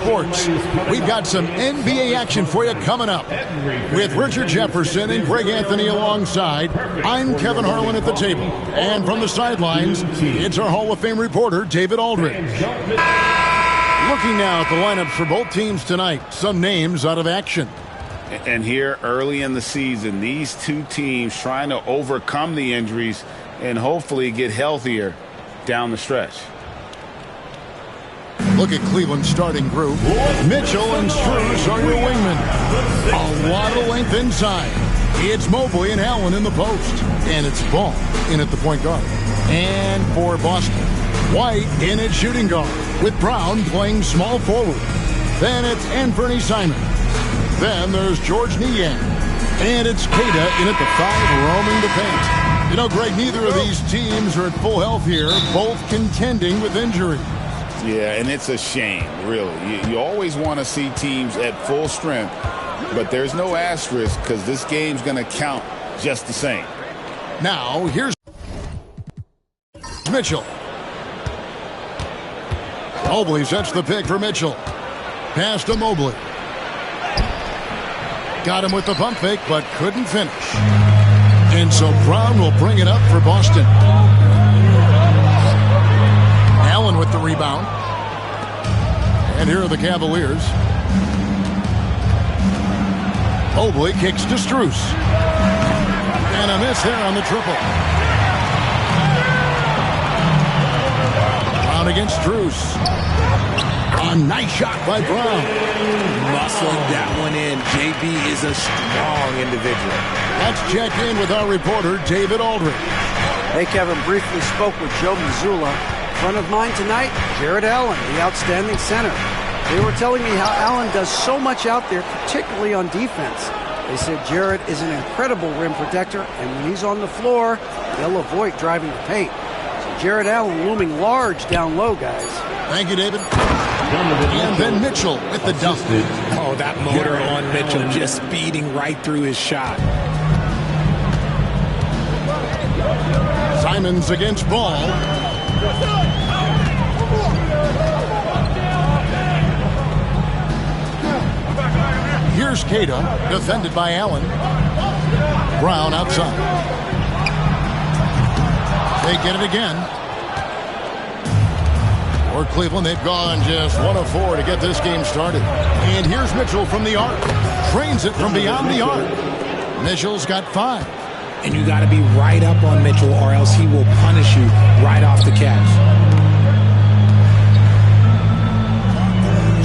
sports. We've got some NBA action for you coming up. With Richard Jefferson and Greg Anthony alongside, I'm Kevin Harlan at the table. And from the sidelines, it's our Hall of Fame reporter, David Aldridge. Looking now at the lineups for both teams tonight, some names out of action. And here early in the season, these two teams trying to overcome the injuries and hopefully get healthier down the stretch. Look at Cleveland's starting group. Mitchell and Strus are your wingmen. A lot of length inside. It's Mobley and Allen in the post. And it's Ball in at the point guard. And for Boston, White in at shooting guard, with Brown playing small forward. Then it's Anthony Simons. Then there's George Niang. And it's Queta in at the 5, roaming the paint. You know, Greg, neither of these teams are at full health here, both contending with injury. Yeah, and it's a shame, really. You always want to see teams at full strength, but there's no asterisk because this game's going to count just the same. Now, here's Mitchell. Mobley sets the pick for Mitchell. Pass to Mobley. Got him with the pump fake, but couldn't finish. And so Brown will bring it up for Boston. Allen with the rebound. And here are the Cavaliers. Mobley kicks to Strus. And a miss there on the triple. Brown against Strus. A nice shot by Brown. Muscling that one in. JB is a strong individual. Let's check in with our reporter, David Aldridge. Hey, Kevin, briefly spoke with Joe Mazzulla. Front of mind tonight, Jared Allen, the outstanding center. They were telling me how Allen does so much out there, particularly on defense. They said Jared is an incredible rim protector, and when he's on the floor, they'll avoid driving the paint. So Jared Allen looming large down low, guys. Thank you, David. And then Mitchell with the dunk. Oh, that motor on Mitchell just speeding right through his shot. Simons against Ball. Here's Queta, defended by Allen. Brown outside. They get it again. For Cleveland, they've gone just 1 of 4 to get this game started. And here's Mitchell from the arc. Trains it from beyond the arc. Mitchell's got 5. And you got to be right up on Mitchell or else he will punish you right off the catch.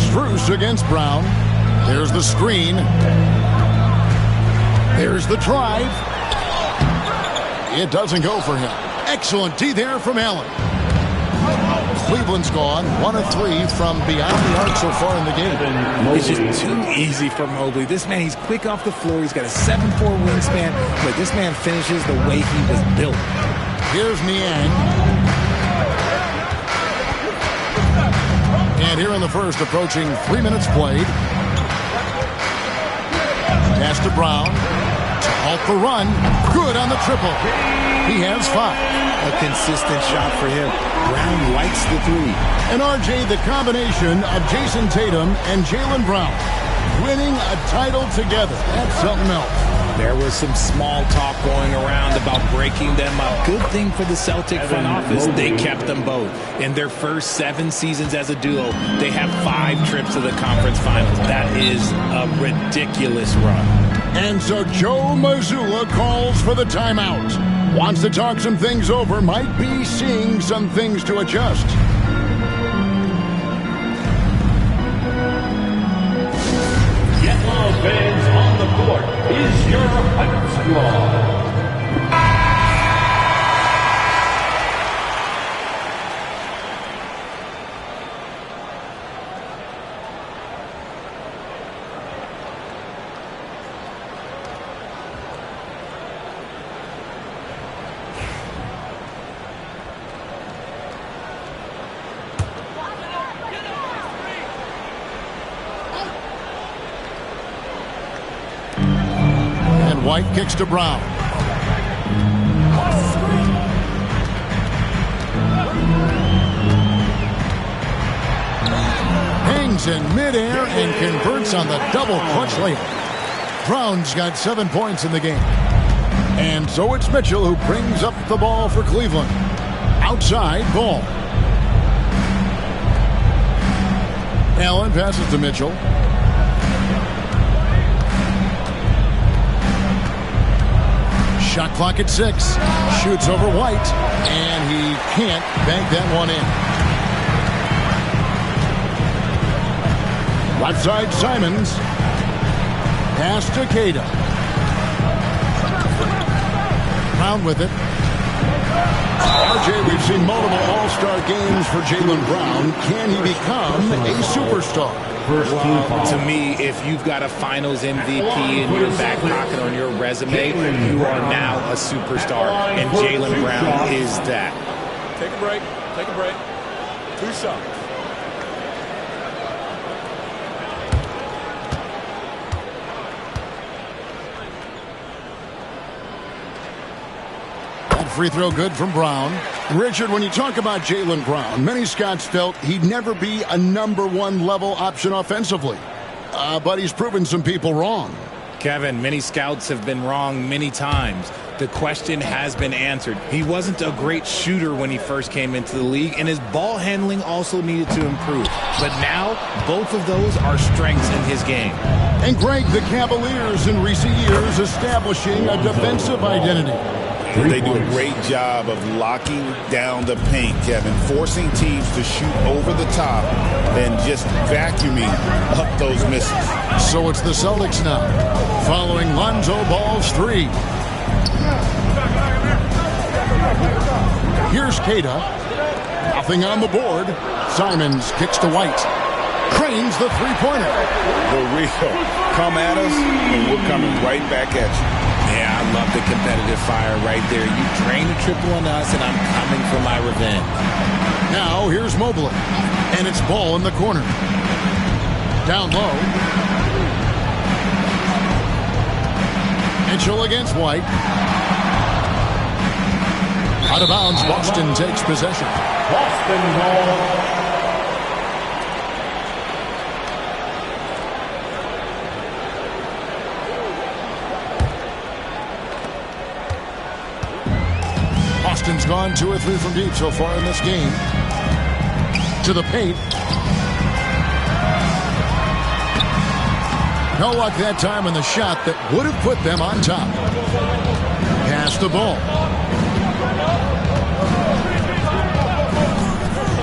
Strus against Brown. There's the screen. There's the drive. It doesn't go for him. Excellent D there from Allen. Cleveland's gone 1 of 3 from beyond the arc so far in the game. It's just too easy for Mobley. This man, he's quick off the floor. He's got a 7'4" wingspan, but this man finishes the way he was built. Here's Niang. And here in the first, approaching 3 minutes played. Pass to Brown. To halt the run. Good on the triple. He has 5. A consistent shot for him. Brown likes the 3. And RJ, the combination of Jason Tatum and Jaylen Brown winning a title together. That's something else. There was some small talk going around about breaking them up. Good thing for the Celtic front office. They kept them both. In their first 7 seasons as a duo, they have 5 trips to the conference finals. That is a ridiculous run. And so Joe Mazzulla calls for the timeout. Wants to talk some things over, might be seeing some things to adjust. Yellow fans on the court is your hype squad. White kicks to Brown. Spins in midair and converts on the double clutch layup. Brown's got 7 points in the game. And so it's Mitchell who brings up the ball for Cleveland. Outside ball. Allen passes to Mitchell. Shot clock at 6. Shoots over White. And he can't bank that one in. Left side Simons. Pass to Queta. Brown with it. RJ, we've seen multiple all-star games for Jaylen Brown. Can he become a superstar? Well, to me, if you've got a finals MVP in your back pocket on your resume, you are now a superstar, and Jaylen Brown is that. Take a break. Take a break. 2 shots. Free throw good from Brown. Richard, when you talk about Jaylen Brown, many scouts felt he'd never be a #1 level option offensively. But he's proven some people wrong. Kevin, many scouts have been wrong many times. The question has been answered. He wasn't a great shooter when he first came into the league, and his ball handling also needed to improve. But now, both of those are strengths in his game. And Greg, the Cavaliers in recent years establishing a defensive identity. They do a great job of locking down the paint, Kevin, forcing teams to shoot over the top and just vacuuming up those misses. So it's the Celtics now, following Lonzo Ball's 3. Here's Queta. Nothing on the board. Simons kicks to White. Cranes the three-pointer. For real. Come at us, and we're coming right back at you. Yeah, I love the competitive fire right there. You drain a triple on us, and I'm coming for my revenge. Now, here's Mobley. And it's Ball in the corner. Down low. Mitchell against White. Out of bounds, Boston takes possession. Boston ball. Boston's gone 2 or 3 from deep so far in this game. To the paint. No luck that time on the shot that would have put them on top. Pass the ball.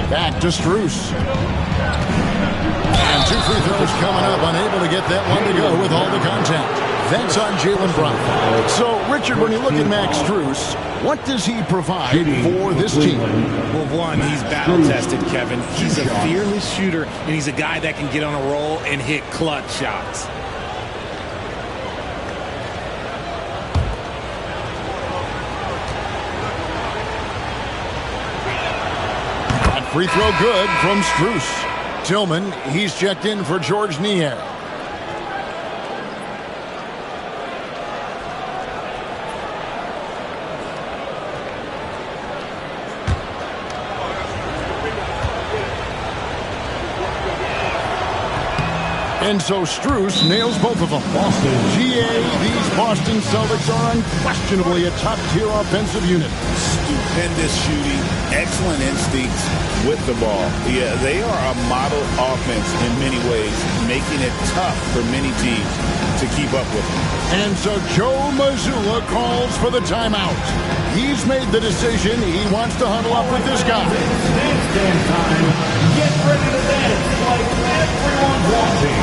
Back to Strus. And 2 free throws coming up. Unable to get that one to go with all the contact. That's on Jaylen Brown. So, Richard, when you look at Max Strus, what does he provide for this team? Well, one, he's battle-tested, Kevin. He's a fearless shooter, and he's a guy that can get on a roll and hit clutch shots. That free throw good from Strus. Tillman, he's checked in for George Nier. And so Strus nails both of them. Boston. GA, these Boston Celtics are unquestionably a top-tier offensive unit. Stupendous shooting, excellent instincts with the ball. Yeah, they are a model offense in many ways, making it tough for many teams to keep up with them. And so Joe Mazzulla calls for the timeout. He's made the decision. He wants to huddle up with this guy. Stand time. Get ready to dance like everyone's watching.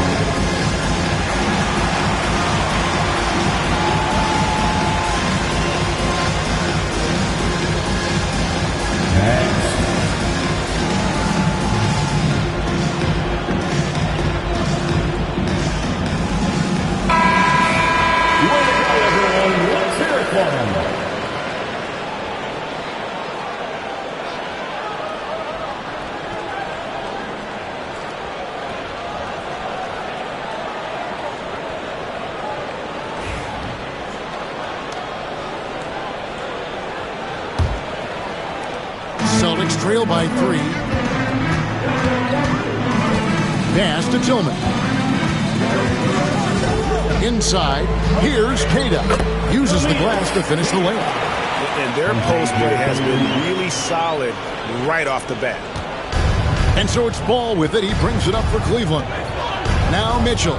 Celtics trail by 3. Pass to Tillman. Inside, here's Cada. Uses the glass to finish the layup. And their post play has been really solid right off the bat. And so it's Ball with it. He brings it up for Cleveland. Now Mitchell.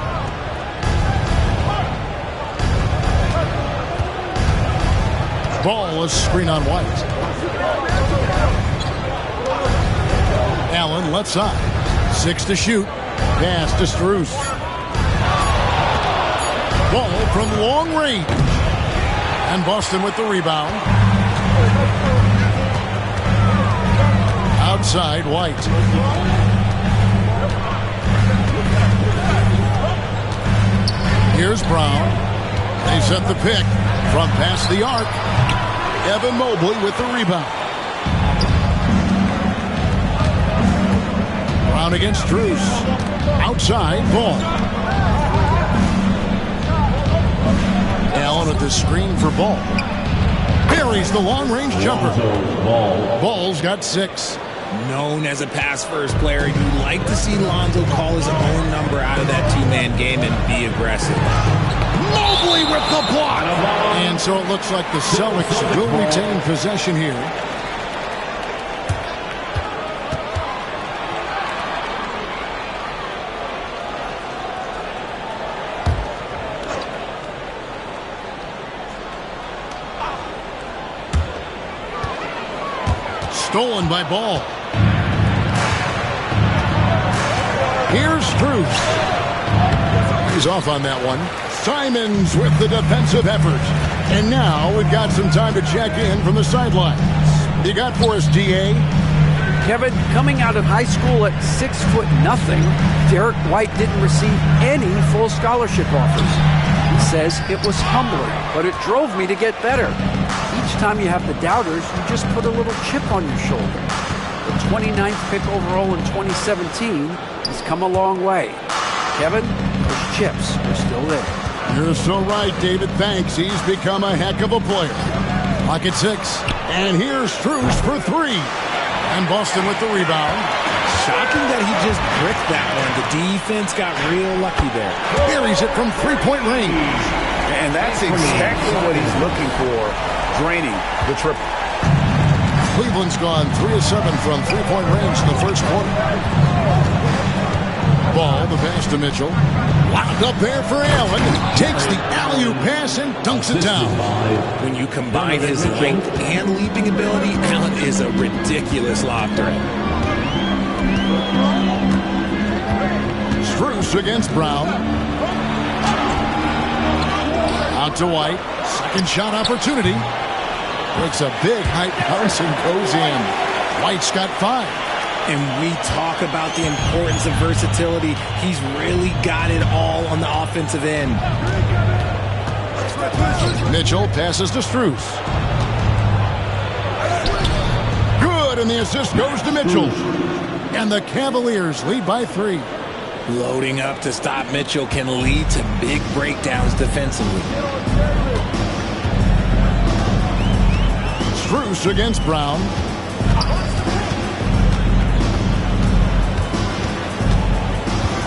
Ball is screen on White. Allen left side. 6 to shoot. Pass to Strus. Ball from long range. And Boston with the rebound. Outside, White. Here's Brown. They set the pick from past the arc. Evan Mobley with the rebound. Brown against Strus. Outside, Ball. Allen with the screen for Ball. Buries the long-range jumper. Ball's got 6. Known as a pass-first player, you like to see Lonzo call his own number out of that two-man game and be aggressive. Mobley with the block. And so it looks like the Celtics will retain possession here. Stolen by Ball. Here's Strus. He's off on that one. Simons with the defensive effort. And now we've got some time to check in from the sidelines. You got for us, DA? Kevin, coming out of high school at 6'0", Derek White didn't receive any full scholarship offers. He says it was humbling, but it drove me to get better. Each time you have the doubters, you just put a little chip on your shoulder. The 29th pick overall in 2017 has come a long way. Kevin, those chips are still there. You're so right, David. Thanks. He's become a heck of a player. Pocket 6. And here's Strus for 3. And Boston with the rebound. Shocking that he just bricked that one. The defense got real lucky there. Buries it from three-point range. And that's exactly what he's looking for, draining the triple. Cleveland's gone 3 of 7 from three-point range in the first quarter. Ball, the pass to Mitchell. Wound up there for Allen. Takes the alley-oop pass and dunks it down. When you combine his length and leaping ability, Allen is a ridiculous lob threat. Strus against Brown. Out to White. Second shot opportunity. Breaks a big height bounce and goes in. White's got 5. And we talk about the importance of versatility. He's really got it all on the offensive end. Mitchell passes to Strus. Good, and the assist goes to Mitchell. And the Cavaliers lead by 3. Loading up to stop Mitchell can lead to big breakdowns defensively. Strus against Brown.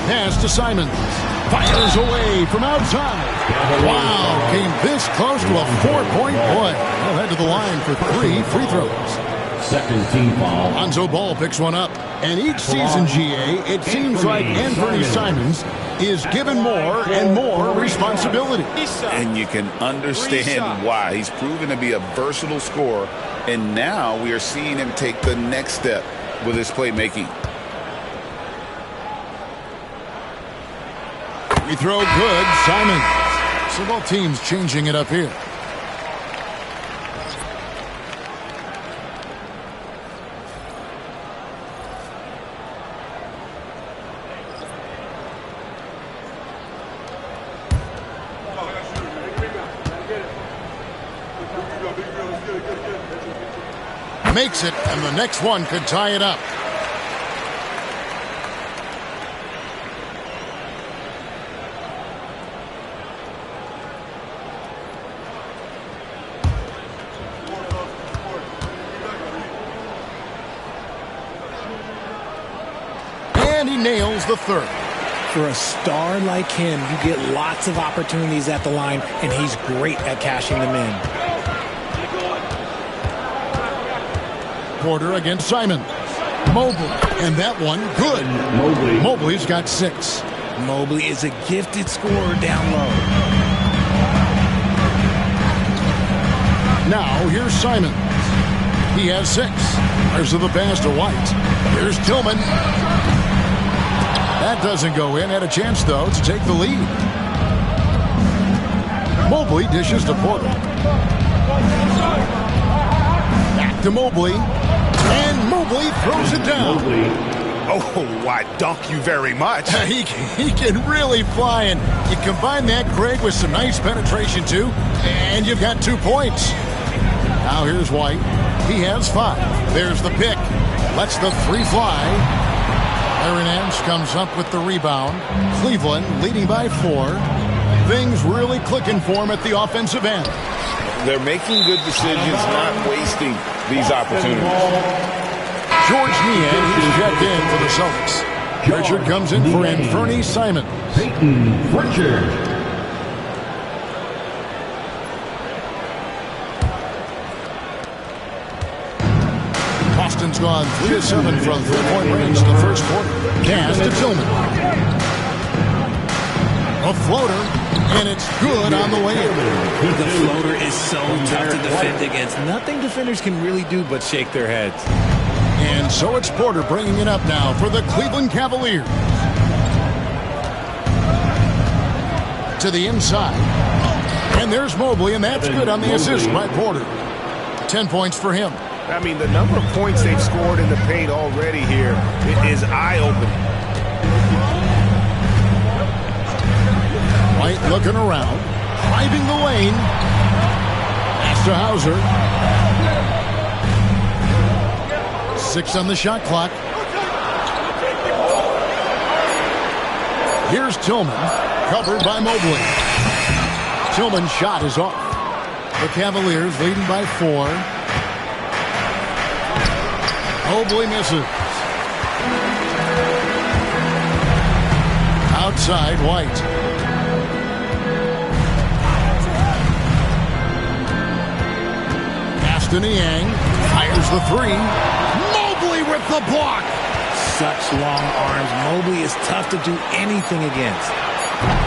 Pass to Simons. Fires away from outside. Wow, came this close to a 4-point play. He'll head to the line for 3 free throws. Second team foul. Lonzo Ball picks one up. And each season, GA, it seems like Anthony Simons is given more and more responsibility. And you can understand why. He's proven to be a versatile scorer. And now we are seeing him take the next step with his playmaking. We throw good, Simons. So both teams changing it up here. Makes it, and the next one could tie it up. nails the third. For a star like him, you get lots of opportunities at the line, and he's great at cashing them in. Porter against Simon. Mobley, and that one, good. Mobley's got 6. Mobley is a gifted scorer down low. Now, here's Simon. He has 6. There's the pass to White. Here's Tillman. That doesn't go in. Had a chance, though, to take the lead. Mobley dishes to Porter. Back to Mobley. And Mobley throws it down. Oh, why, dunk you very much. He can really fly, and you combine that, Greg, with some nice penetration, too, and you've got 2 points. Now here's White. He has 5. There's the pick. Lets the 3 fly. Larry Nance comes up with the rebound. Cleveland leading by 4. Things really clicking for him at the offensive end. They're making good decisions, not wasting these opportunities. George Niang, he's checked in for the Celtics. Pritchard comes in for Anthony Simons. Peyton Pritchard. Boston's gone 3 of 7 from 3-point range in the first quarter. Pass to Tillman. A floater, and it's good on the way in. The floater is so tough to defend against. Nothing defenders can really do but shake their heads. And so it's Porter bringing it up now for the Cleveland Cavaliers. To the inside. And there's Mobley, and that's good on the assist by Porter. 10 points for him. I mean, the number of points they've scored in the paint already here is eye-opening. White looking around, driving the lane. Pass to Hauser. 6 on the shot clock. Here's Tillman, covered by Mobley. Tillman's shot is off. The Cavaliers leading by 4. Mobley misses. Outside, White. Pass to Niang. Fires the 3. Mobley with the block. Such long arms. Mobley is tough to do anything against.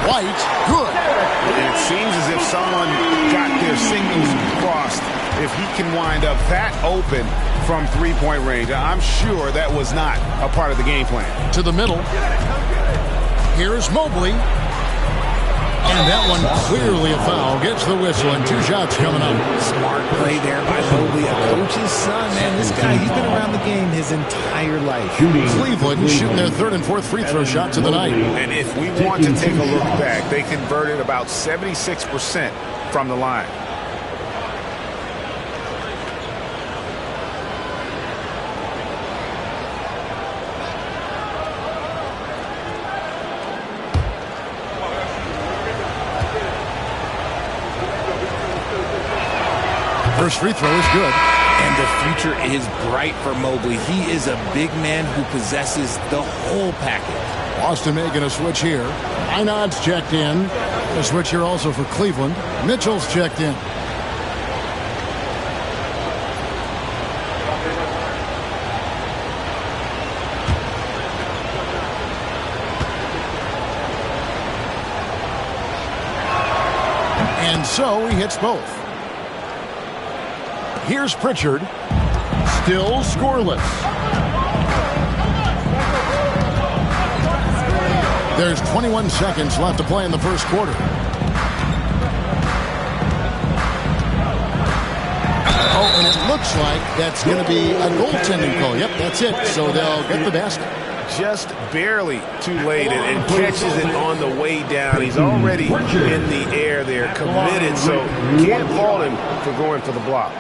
White, good. And it seems as if someone got their signals crossed. If he can wind up that open from 3-point range, I'm sure that was not a part of the game plan. To the middle. Here's Mobley. And that one clearly a foul. Gets the whistle, and 2 shots coming up. Smart play there by Mobley, a coach's son. Man, this guy, he's been around the game his entire life. Cleveland shooting their 3rd and 4th free throw shots of the night. And if we want to take a look back, they converted about 76% from the line. First free throw is good. And the future is bright for Mobley. He is a big man who possesses the whole package. Boston making a switch here. Einad's checked in. A switch here also for Cleveland. Mitchell's checked in. And so he hits both. Here's Pritchard. Still scoreless. There's 21 seconds left to play in the first quarter. Oh, and it looks like that's going to be a goaltending call. Yep, that's it. So they'll get the basket. Just barely too late and catches it on the way down. He's already in the air there, committed, so can't fault him for going for the block.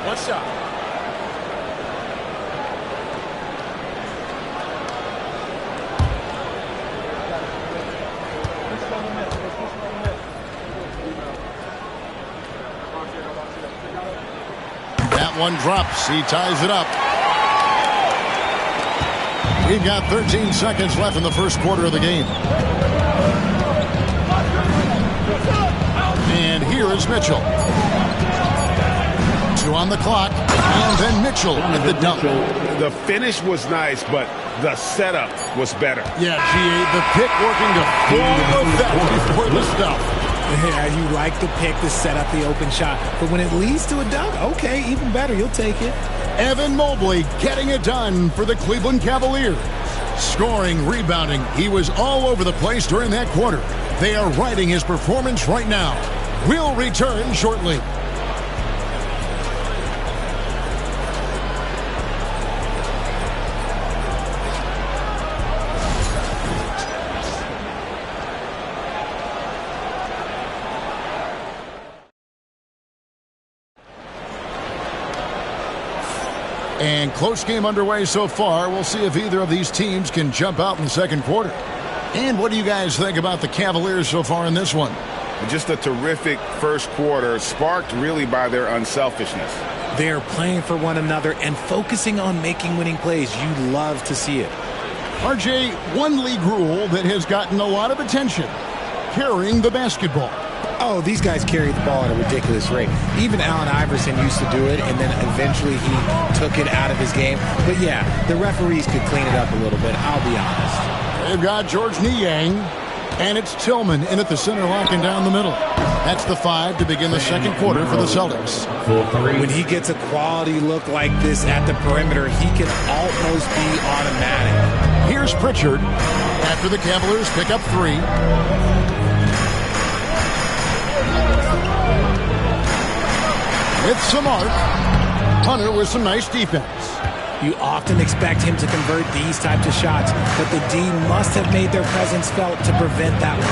One shot. one drops. He ties it up. We've got 13 seconds left in the first quarter of the game. And here is Mitchell. 2 on the clock. And then Mitchell at the dunk. The finish was nice, but the setup was better. Yeah, G.A., the pick working to full effect before the stuff. Yeah, you like the pick to set up the open shot. But when it leads to a dunk, okay, even better. You'll take it. Evan Mobley getting it done for the Cleveland Cavaliers. Scoring, rebounding. He was all over the place during that quarter. They are riding his performance right now. We'll return shortly. And close game underway so far. We'll see if either of these teams can jump out in the second quarter. And what do you guys think about the Cavaliers so far in this one? Just a terrific first quarter, sparked really by their unselfishness. They're playing for one another and focusing on making winning plays. You love to see it. RJ, one league rule that has gotten a lot of attention: carrying the basketball. Oh, these guys carry the ball at a ridiculous rate. Even Allen Iverson used to do it, and then eventually he took it out of his game. But yeah, the referees could clean it up a little bit, I'll be honest. They've got George Niang, and it's Tillman in at the center, locking down the middle. That's the 5 to begin the second quarter for the Celtics. When he gets a quality look like this at the perimeter, he can almost be automatic. Here's Pritchard after the Cavaliers pick up 3. With some arc, Hunter with some nice defense. You often expect him to convert these types of shots, but the D must have made their presence felt to prevent that one.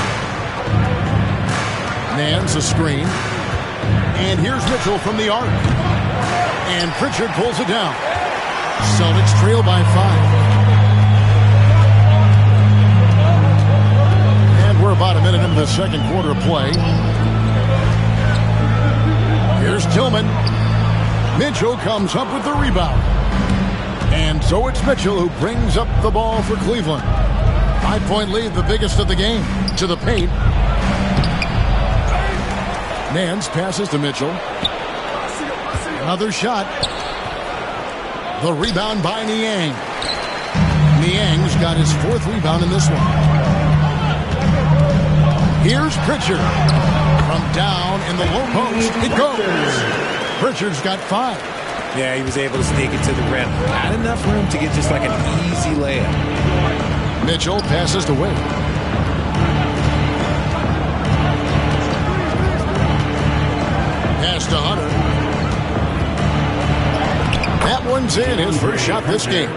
Nance a screen. And here's Mitchell from the arc. And Pritchard pulls it down. Celtics trail by 5. And we're about a minute into the second quarter of play. Here's Tillman. Mitchell comes up with the rebound. And so it's Mitchell who brings up the ball for Cleveland. 5-point lead, the biggest of the game. To the paint. Nance passes to Mitchell. Another shot. The rebound by Niang. Niang's got his 4th rebound in this one. Here's Pritchard. From down in the low post, it goes. Pritchard's got 5. Yeah, he was able to sneak it to the rim. Not enough room to get just like an easy layup. Mitchell passes to Wade. Pass to Hunter. That one's in, his first shot this game.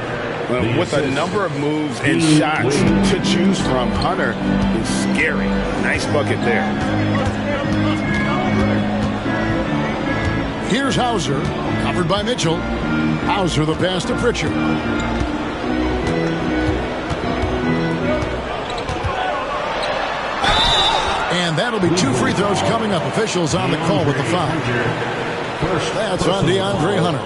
Well, with a number of moves and shots to choose from, Hunter is scary. Nice bucket there. Here's Hauser, covered by Mitchell. Hauser the pass to Pritchard. And that'll be 2 free throws coming up. Officials on the call with the foul. That's on DeAndre Hunter.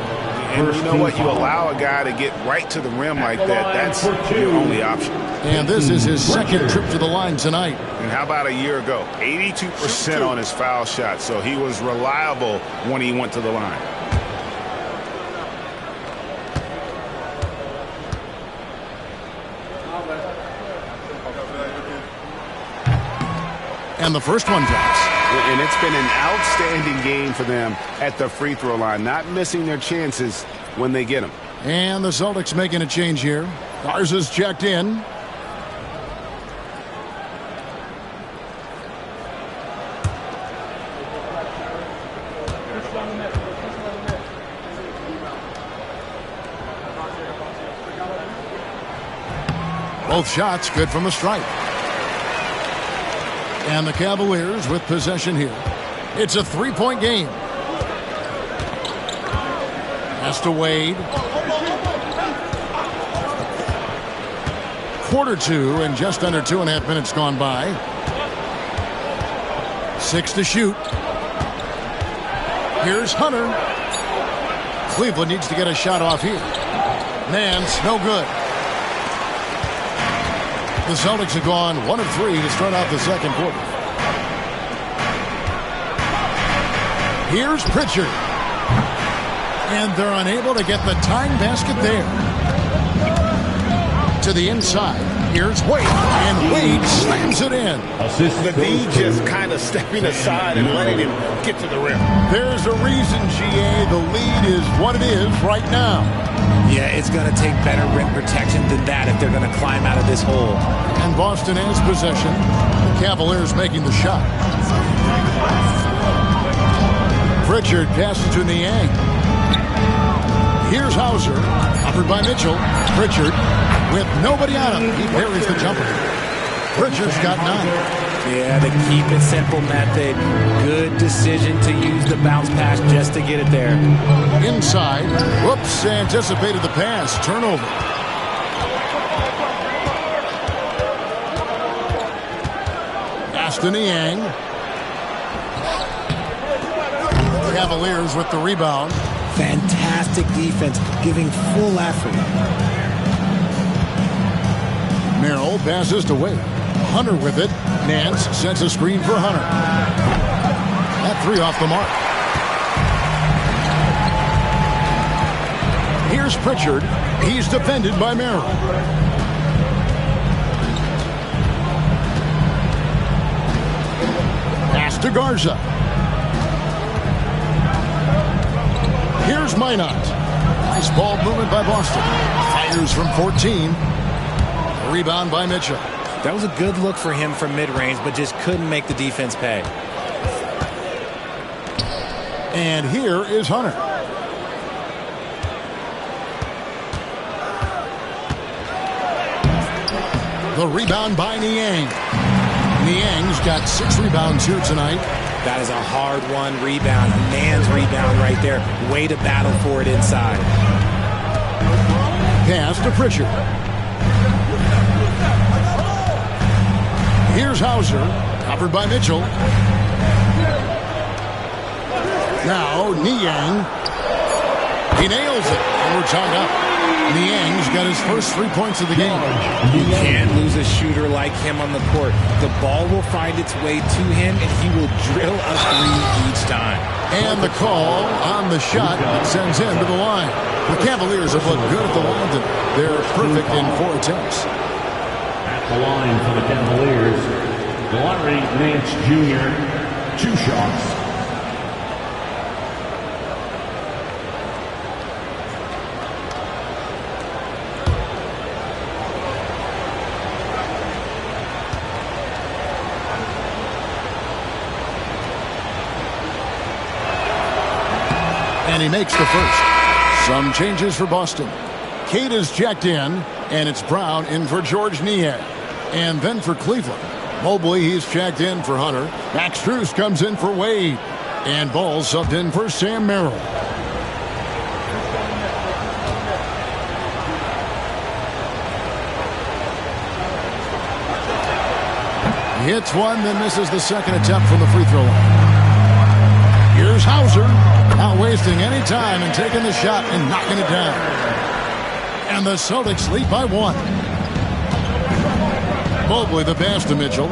And you know what? You allow a guy to get right to the rim like that. That's your only option. And this is his second trip to the line tonight. And how about a year ago? 82% on his foul shot. So he was reliable when he went to the line. And the first one drops. And it's been an outstanding game for them at the free throw line, not missing their chances when they get them. And the Celtics making a change here. Garza's checked in. Both shots good from the stripe. And the Cavaliers with possession here. It's a 3-point game. Pass to Wade. Quarter 2 and just under 2.5 minutes gone by. 6 to shoot. Here's Hunter. Cleveland needs to get a shot off here. Nance, no good. The Celtics have gone 1 of 3 to start out the second quarter. Here's Pritchard. And they're unable to get the tying basket there. To the inside. Here's Wade. And Wade slams it in. The D just kind of stepping aside and letting him get to the rim. There's a reason, GA, the lead is what it is right now. Yeah, it's going to take better rim protection than that if they're going to climb out of this hole. And Boston has possession. The Cavaliers making the shot. Pritchard passes to Niang. Here's Hauser. Offered by Mitchell. Pritchard with nobody on him. He buries the jumper. Pritchard's got 9. Yeah, the keep it simple method. Good decision to use the bounce pass just to get it there. Inside. Whoops, anticipated the pass. Turnover. Pass to Niang. Cavaliers with the rebound. Fantastic defense, giving full effort. Merrill passes to Wade. Hunter with it. Nance sets a screen for Hunter. That 3 off the mark. Here's Pritchard. He's defended by Merrill. Pass to Garza. Here's Minot. Nice ball movement by Boston. Fires from 14. A rebound by Mitchell. That was a good look for him from mid-range, but just couldn't make the defense pay. And here is Hunter. The rebound by Niang. Niang's got 6 rebounds here tonight. That is a hard-won rebound. A man's rebound right there. Way to battle for it inside. Pass to Pritchard. Here's Hauser. Covered by Mitchell. Now Niang. He nails it. And we're tied up. Niang's got his first 3 points of the game. You can't lose a shooter like him on the court. The ball will find its way to him, and he will drill a 3 each time. And the call on the shot sends him to the line. The Cavaliers have looked good at the line. They're perfect in 4 attempts. At the line for the Cavaliers, Larry Nance Jr., 2 shots. And he makes the first. Some changes for Boston. Cade is checked in, and it's Brown in for George Niang. And then for Cleveland, Mobley, he's checked in for Hunter. Max Strus comes in for Wade. And Ball subbed in for Sam Merrill. He hits one, then misses the second attempt from the free throw line. Here's Hauser. Not wasting any time and taking the shot and knocking it down. And the Celtics lead by 1. Mobley the pass to Mitchell.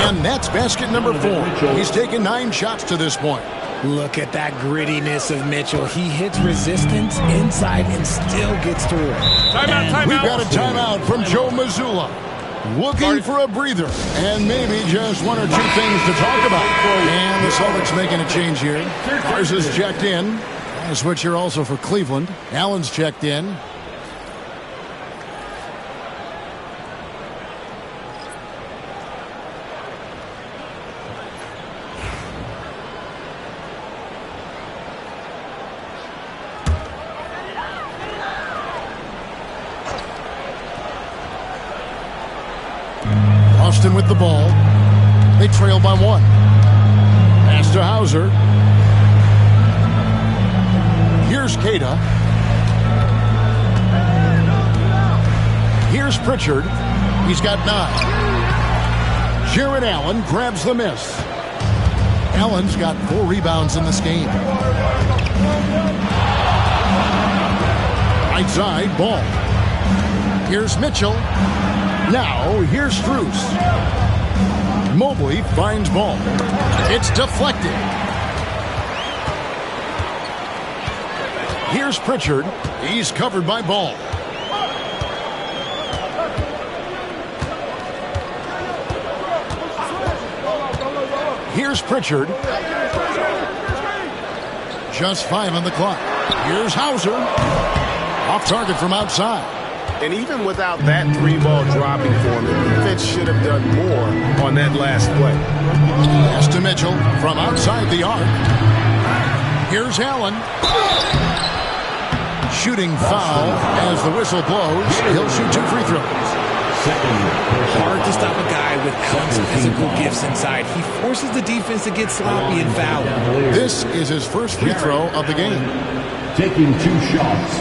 And that's basket number 4. He's taken 9 shots to this point. Look at that grittiness of Mitchell. He hits resistance inside and still gets through it. Timeout. We've got a timeout from Joe Mazzulla. Looking for a breather and maybe just 1 or 2 things to talk about. And the Celtics making a change here. Garza's checked in. A switch here also for Cleveland. Allen's checked in. Boston with the ball. They trail by 1. Pass to Hauser. Here's Queta. Here's Pritchard. He's got 9. Jared Allen grabs the miss. Allen's got 4 rebounds in this game. Right side, Ball. Here's Mitchell. Now, here's Strus. Mobley finds Ball. It's deflected. Here's Pritchard. He's covered by Ball. Here's Pritchard. Just 5 on the clock. Here's Hauser. Off target from outside. And even without that 3-ball dropping for him, the defense should have done more on that last play. Pass to Mitchell from outside the arc. Here's Allen. Shooting foul as the whistle blows. He'll shoot 2 free throws. Hard to stop a guy with Allen's physical gifts inside. He forces the defense to get sloppy and foul. This is his first free throw of the game. Taking 2 shots.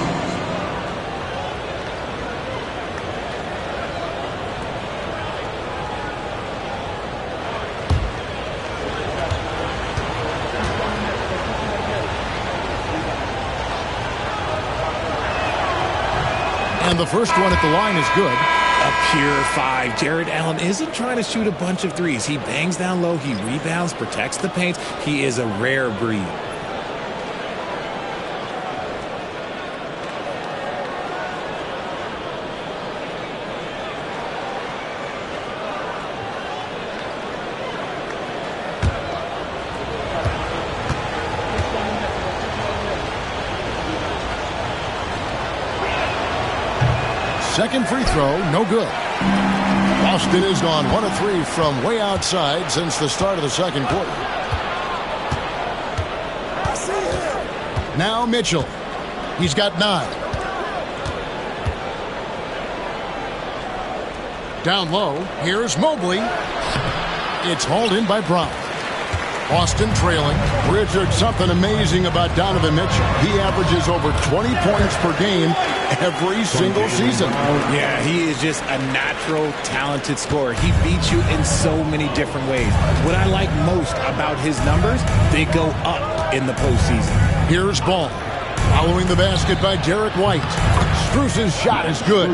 And the first one at the line is good. A pure 5. Jared Allen isn't trying to shoot a bunch of threes. He bangs down low. He rebounds, protects the paint. He is a rare breed. Second free throw, no good. Boston has gone 1 of 3 from way outside since the start of the second quarter. Now Mitchell. He's got 9. Down low, here's Mobley. It's hauled in by Brown. Boston trailing. Richard, something amazing about Donovan Mitchell. He averages over 20 points per game every single season. Yeah, he is just a natural, talented scorer. He beats you in so many different ways. What I like most about his numbers, they go up in the postseason. Here's Ball. Following the basket by Derek White. Strus's shot is good.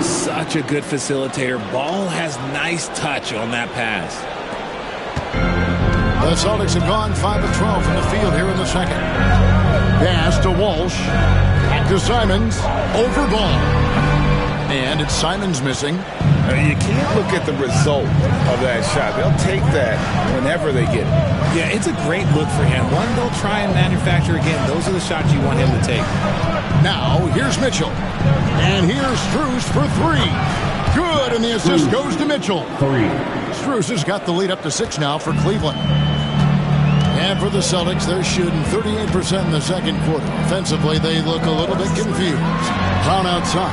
Such a good facilitator. Ball has nice touch on that pass. The Celtics have gone 5 of 12 from the field here in the second. Pass to Walsh. Back to Simons. Over Ball. And it's Simons missing. You can't look at the result of that shot. They'll take that whenever they get it. Yeah, it's a great look for him. One they'll try and manufacture again. Those are the shots you want him to take. Now, here's Mitchell. And here's Strus for 3. Good, and the assist goes to Mitchell. 3. Strus has got the lead up to 6 now for Cleveland. And for the Celtics, they're shooting 38% in the second quarter. Offensively, they look a little bit confused. Brown outside.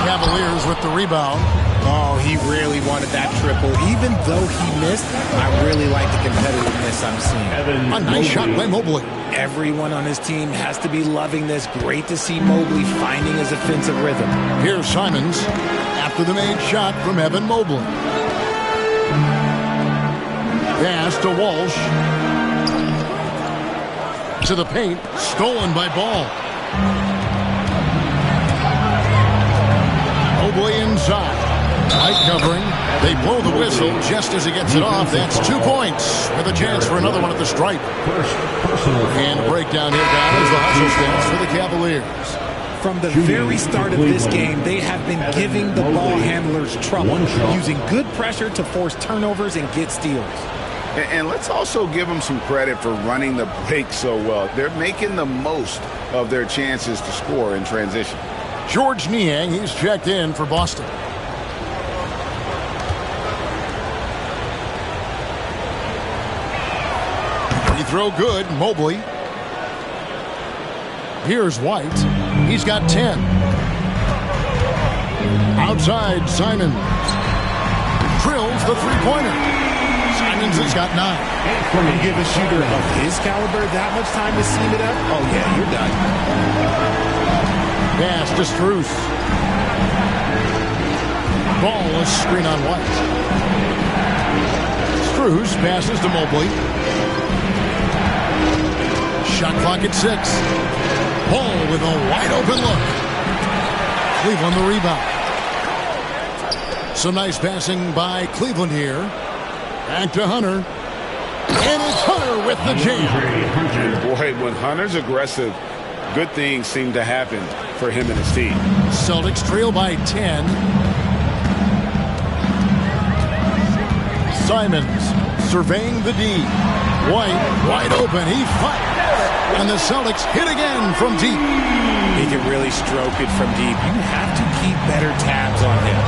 Cavaliers with the rebound. Oh, he really wanted that triple. Even though he missed, I really like the competitiveness I'm seeing. A nice shot by Mobley. Everyone on his team has to be loving this. Great to see Mobley finding his offensive rhythm. Here's Simons after the made shot from Evan Mobley. Pass to Walsh. To the paint. Stolen by Ball. Mobley inside. Tight covering. They blow the whistle just as he gets it off. That's 2 points with a chance for another one at the stripe. And a breakdown here, guys. The hustle stance for the Cavaliers. From the very start of this game, they have been giving the ball handlers trouble, using good pressure to force turnovers and get steals. And let's also give them some credit for running the break so well. They're making the most of their chances to score in transition. George Niang, he's checked in for Boston. Free throw good, Mobley. Here's White. He's got 10. Outside, Simons. Drills the three-pointer. Simons has got 9. When you give a shooter of his caliber that much time to seam it up, oh yeah, you're done. Pass to Strus. Ball is screen on White. Strus passes to Mobley. Shot clock at 6. Ball with a wide open look. Cleveland the rebound. Some nice passing by Cleveland here. Back to Hunter. And it's Hunter with the jam. Boy, when Hunter's aggressive, good things seem to happen for him and his team. Celtics trail by 10. Simons surveying the D. White wide open. He fired. And the Celtics hit again from deep. He can really stroke it from deep. You have to keep better tabs on him.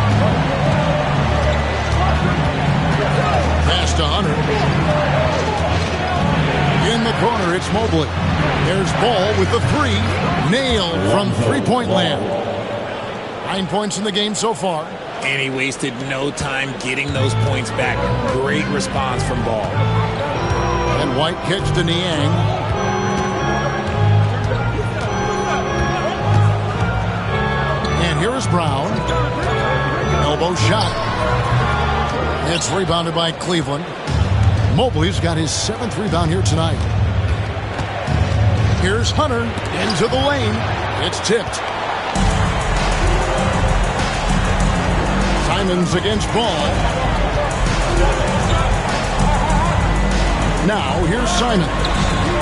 Pass to Hunter. In the corner, it's Mobley. There's Ball with the 3. Nailed from three-point land. 9 points in the game so far. And he wasted no time getting those points back. Great response from Ball. And White catch to Niang. And here is Brown. Elbow shot. It's rebounded by Cleveland. Mobley's got his 7th rebound here tonight. Here's Hunter into the lane. It's tipped. Simons against Ball. Now here's Simon.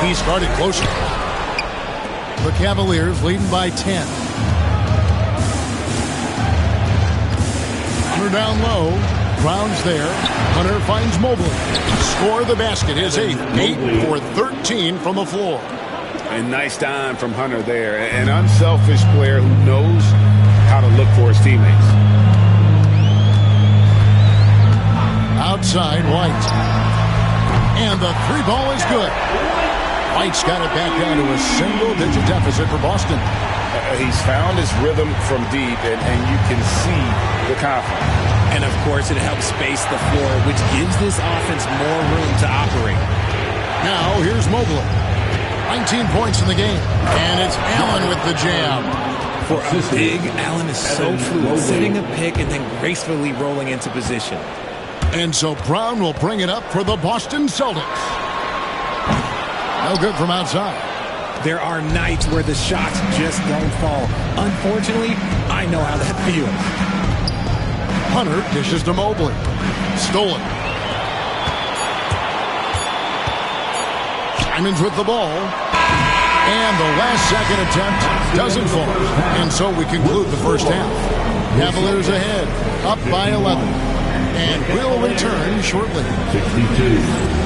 He's guarded closer. The Cavaliers leading by 10. Hunter down low. Brown's there. Hunter finds Mobley. Score the basket. His 8th. 8 for 13 from the floor. A nice dime from Hunter there. An unselfish player who knows how to look for his teammates. Outside, White. And the 3 ball is good. White's got it back down to a single-digit deficit for Boston. He's found his rhythm from deep, and you can see the confidence. And, of course, it helps space the floor, which gives this offense more room to operate. Now, here's Mobley. 19 points in the game. And it's Allen with the jam. For a big, Allen is so fluid, setting a pick and then gracefully rolling into position. And so Brown will bring it up for the Boston Celtics. No good from outside. There are nights where the shots just don't fall. Unfortunately, I know how that feels. Hunter dishes to Mobley. Stolen. Simons with the ball. And the last-second attempt doesn't fall. And so we conclude the first half. Cavaliers ahead, up by 11. And we'll return shortly. 62.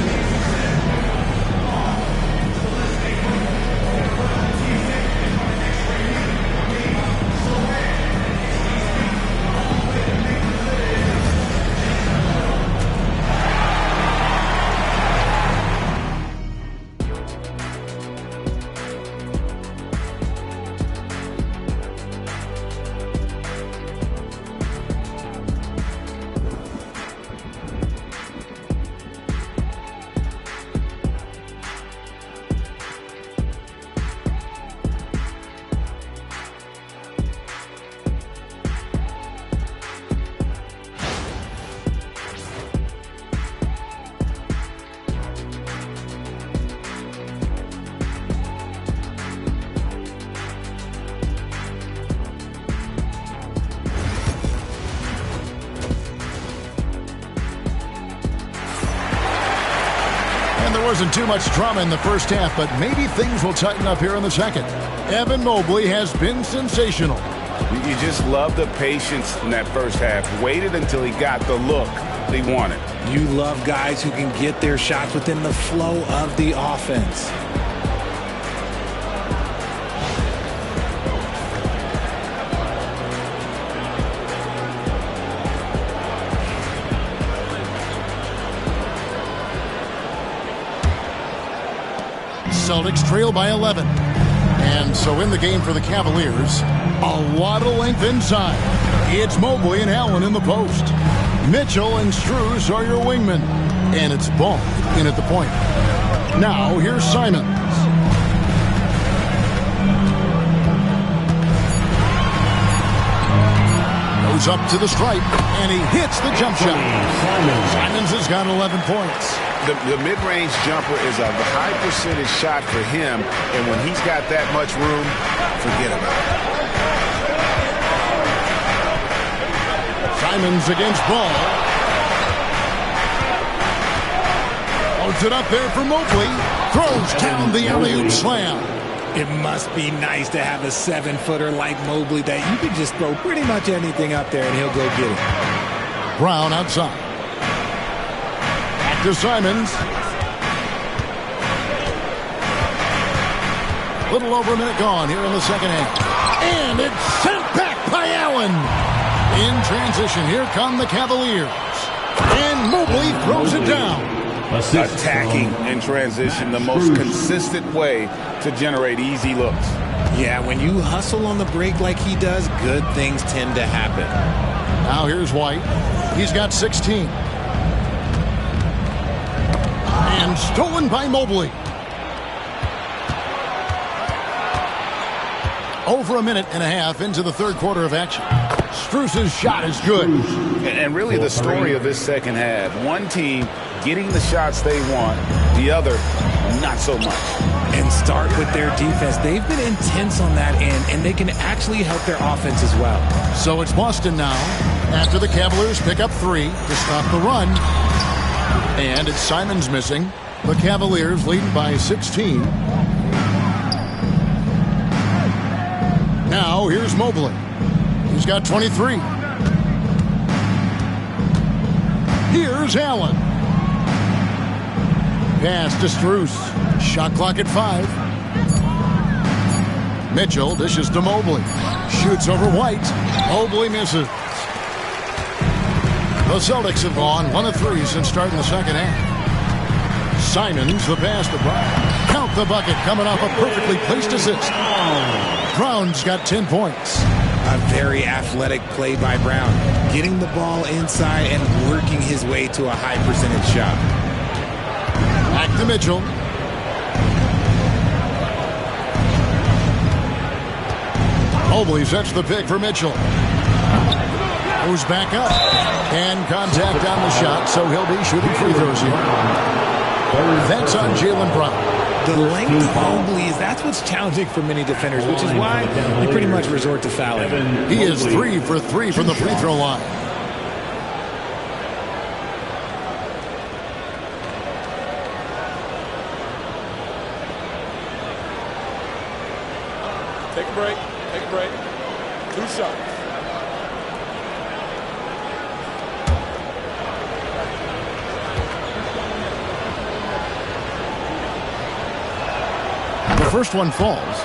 Wasn't too much drama in the first half, but maybe things will tighten up here in the second. Evan Mobley has been sensational. You just love the patience in that first half. Waited until he got the look he wanted. You love guys who can get their shots within the flow of the offense. Celtics trail by 11. And so in the game for the Cavaliers, a lot of length inside. It's Mobley and Allen in the post. Mitchell and Strus are your wingmen. And it's Ball in at the point. Now here's Simons. No Goes up to the stripe, and he hits the jump shot. Simons has got 11 points. The mid-range jumper is a high percentage shot for him, and when he's got that much room, forget about it. Simons against Ball. Holds it up there for Mobley. Throws down the alley-oop slam. It must be nice to have a 7-footer like Mobley that you can just throw pretty much anything up there and he'll go get it. Brown outside. Back to Simons. Little over a minute gone here in the second half. And it's sent back by Allen. In transition, here come the Cavaliers. And Mobley throws it down. Attacking in transition, the most consistent way to generate easy looks. Yeah, when you hustle on the break like he does, good things tend to happen. Now here's White. He's got 16. And stolen by Mobley. Over a minute and a half into the third quarter of action. Strus's shot is good. And really the story of this second half, one team getting the shots they want, the other not so much. And start with their defense. They've been intense on that end, and they can actually help their offense as well. So it's Boston now after the Cavaliers pick up 3 to stop the run. And it's Simons missing. The Cavaliers lead by 16. Now here's Mobley. He's got 23. Here's Allen. Pass to Strus. Shot clock at 5. Mitchell dishes to Mobley. Shoots over White. Mobley misses. The Celtics have gone 1 of 3 since starting the second half. Simons, the pass to Brown. Count the bucket coming off a perfectly placed assist. Brown's got 10 points. A very athletic play by Brown. Getting the ball inside and working his way to a high percentage shot. Back to Mitchell. Mobley sets the pick for Mitchell. Goes back up. And contact on the shot, so he'll be shooting free throws here. That's on Jaylen Brown. The length of Mobley that's what's challenging for many defenders, which is why you pretty much resort to fouling. He is 3 for 3 from the free throw line. Take a break. Take a break. 2 shots. The first one falls.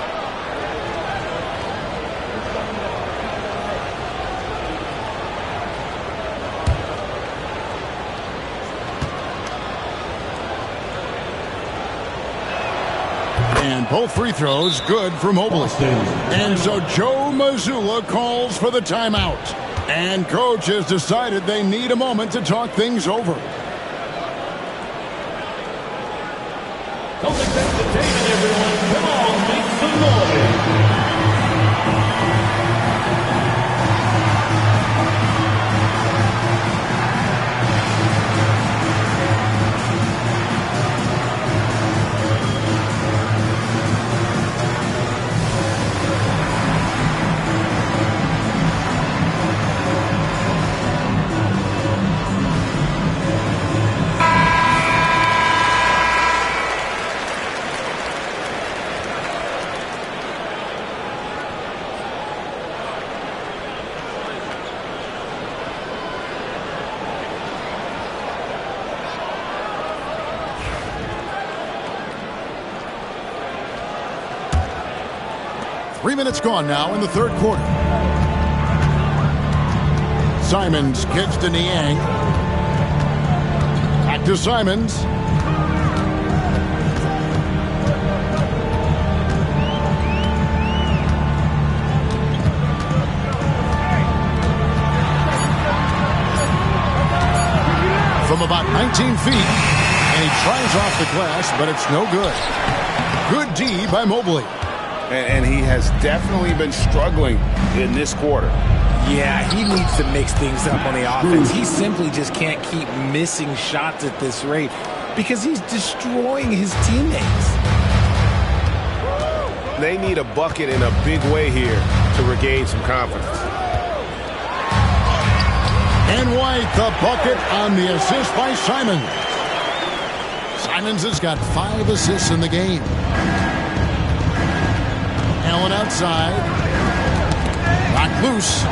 And both free throws good for Mobley. And so Joe Mazzulla calls for the timeout. And coach has decided they need a moment to talk things over. Celtics entertainment, everyone. Come on, make some noise. Three minutes gone now in the third quarter. Simons gets to Niang. Back to Simons. From about 19 feet. And he tries off the glass, but it's no good. Good D by Mobley. And he has definitely been struggling in this quarter. Yeah, he needs to mix things up on the offense. He simply just can't keep missing shots at this rate because he's destroying his teammates. They need a bucket in a big way here to regain some confidence. And White, the bucket on the assist by Simons. Simons has got 5 assists in the game. Allen outside. Knocked loose.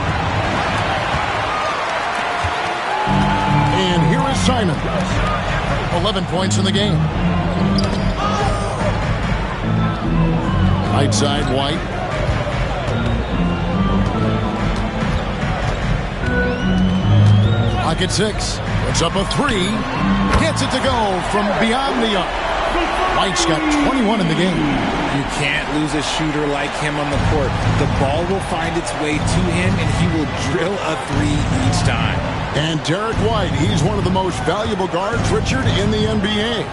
And here is Simons. 11 points in the game. Right side, White. Pocket 6. Puts up a 3. Gets it to go from beyond the arc. White's got 21 in the game. You can't lose a shooter like him on the court. The ball will find its way to him, and he will drill a 3 each time. And Derek White, he's one of the most valuable guards, Richard, in the NBA.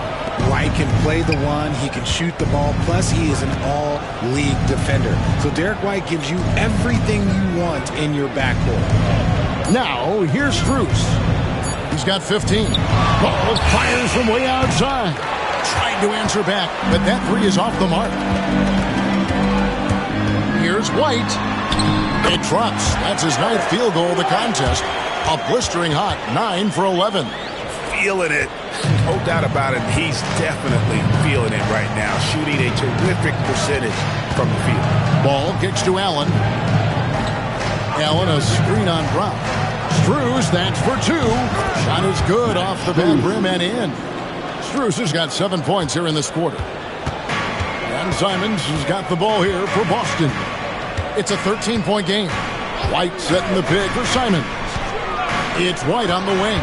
White can play the one, he can shoot the ball, plus he is an all-league defender. So Derek White gives you everything you want in your backcourt. Now, here's Strus. He's got 15. Ball fires from way outside. Tried to answer back, but that 3 is off the mark. Here's White. It drops. That's his 9th field goal of the contest. A blistering hot 9 for 11. Feeling it. No doubt about it. He's definitely feeling it right now. Shooting a terrific percentage from the field. Ball kicks to Allen. Allen, a screen on Brown. Strus, that's for 2. Shot is good off the back rim and in. Strus has got 7 points here in this quarter. And Simons has got the ball here for Boston. It's a 13-point game. White setting the pick for Simons. It's White on the wing.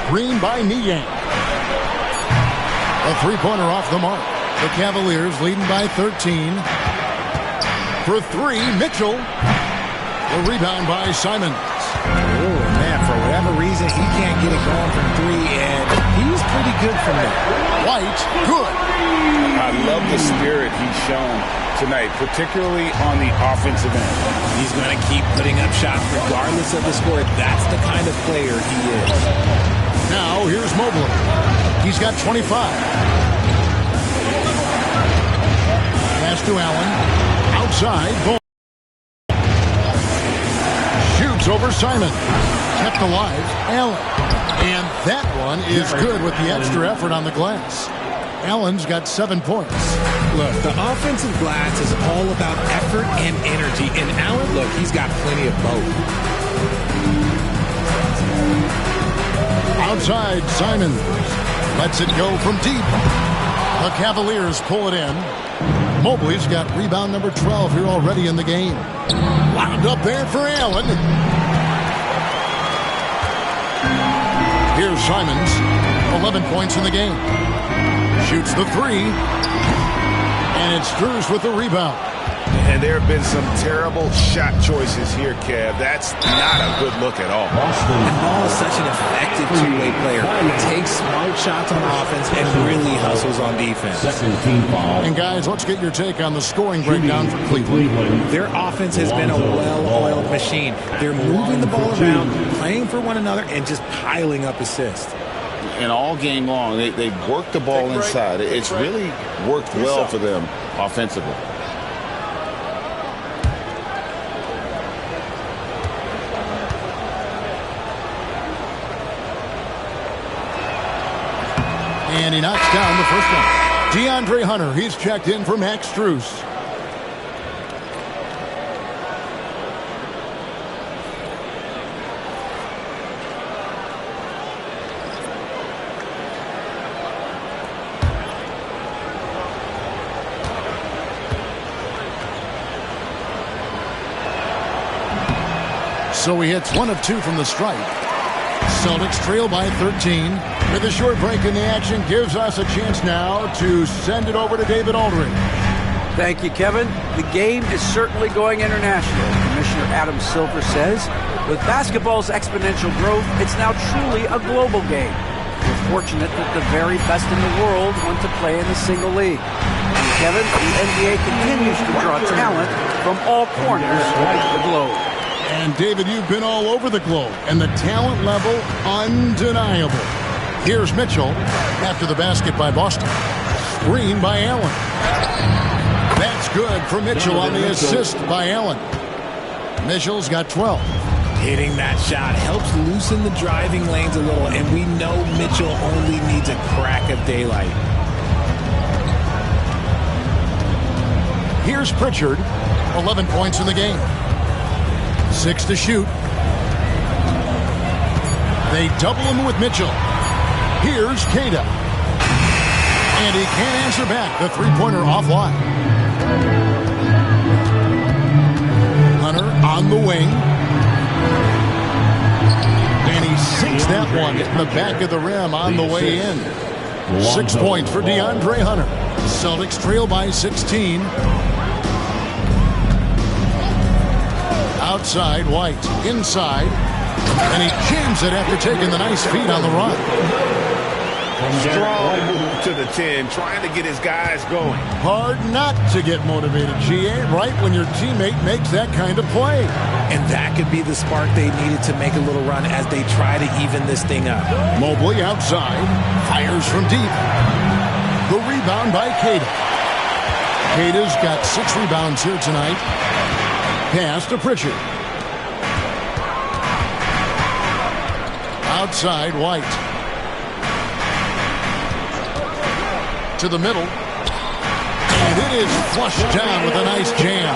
Screen by Niang. A 3-pointer off the mark. The Cavaliers leading by 13. For 3, Mitchell. The rebound by Simons. Oh, man, for whatever reason, he can't get it going from 3, and he's pretty good from there. White, good. I love the spirit he's shown tonight, particularly on the offensive end. He's going to keep putting up shots regardless of the score. That's the kind of player he is. Now, here's Mobley. He's got 25. Pass to Allen. Outside. Ball. Shoots over Simon. Kept alive. Allen. And that one is good with the extra effort on the glass. Allen's got 7 points. Look, the offensive glass is all about effort and energy. And Allen, look, he's got plenty of both. Outside, Simon lets it go from deep. The Cavaliers pull it in. Mobley's got rebound number 12 here already in the game. Wound up there for Allen. Here's Simons, 11 points in the game. Shoots the 3. And it's Strus with the rebound. And there have been some terrible shot choices here, Kev. That's not a good look at all. And Ball is such an effective two-way player. He takes smart shots on offense and really hustles on defense. And guys, let's get your take on the scoring breakdown for Cleveland. Their offense has been a well-oiled machine. They're moving the ball around, playing for one another, and just piling up assists. And all game long, they've worked the ball inside. It's really worked well for them offensively. And he knocks down the first one. DeAndre Hunter, he's checked in for Max Strus. So he hits 1 of 2 from the stripe. Celtics trail by 13. With a short break in the action, gives us a chance now to send it over to David Aldridge. Thank you, Kevin. The game is certainly going international. Commissioner Adam Silver says, with basketball's exponential growth, it's now truly a global game. We're fortunate that the very best in the world want to play in a single league. Kevin, the NBA continues to draw talent from all corners of the globe. And David, you've been all over the globe, and the talent level undeniable. Here's Mitchell after the basket by Boston. Screen by Allen. That's good for Mitchell on the assist by Allen. Mitchell's got 12. Hitting that shot helps loosen the driving lanes a little, and we know Mitchell only needs a crack of daylight. Here's Pritchard, 11 points in the game. 6 to shoot. They double him with Mitchell. Here's Cada. And he can't answer back. The three-pointer offline. Hunter on the wing. And he sinks that one in the back of the rim on the way in. 6 points for DeAndre Hunter. Celtics trail by 16. Outside, White. Inside. And he jams it after taking the nice feed on the run. Strong move to the 10, trying to get his guys going. Hard not to get motivated, GA, right when your teammate makes that kind of play. And that could be the spark they needed to make a little run as they try to even this thing up. Mobley outside. Fires from deep. The rebound by Cada. Cada's got 6 rebounds here tonight. Pass to Pritchard. Outside, White. To the middle. And it is flushed down with a nice jam.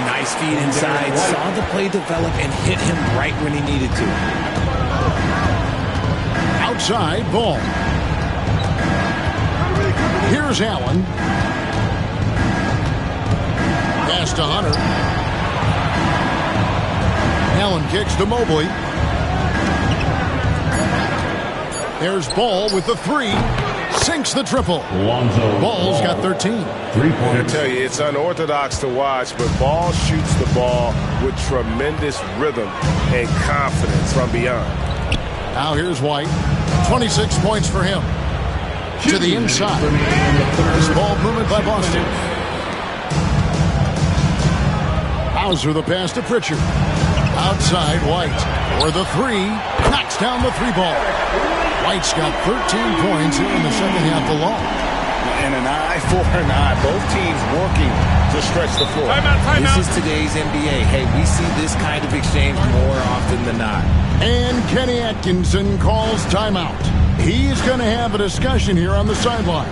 Nice feed inside. Saw the play develop and hit him right when he needed to. Outside, Ball. Here's Allen. Pass to Hunter. Allen kicks to Mobley. There's Ball with the 3. Sinks the triple. Ball's got 13. 3 points. I tell you, it's unorthodox to watch, but Ball shoots the ball with tremendous rhythm and confidence from beyond. Now here's White. 26 points for him. To the inside. This ball movement by Boston. Hauser the pass to Pritchard. Outside, White. For the 3. Knocks down the 3-ball. White's got 13 points here in the second half alone. And an eye for an eye. Both teams working to stretch the floor. This is today's NBA. Hey, we see this kind of exchange more often than not. And Kenny Atkinson calls timeout. He's going to have a discussion here on the sideline.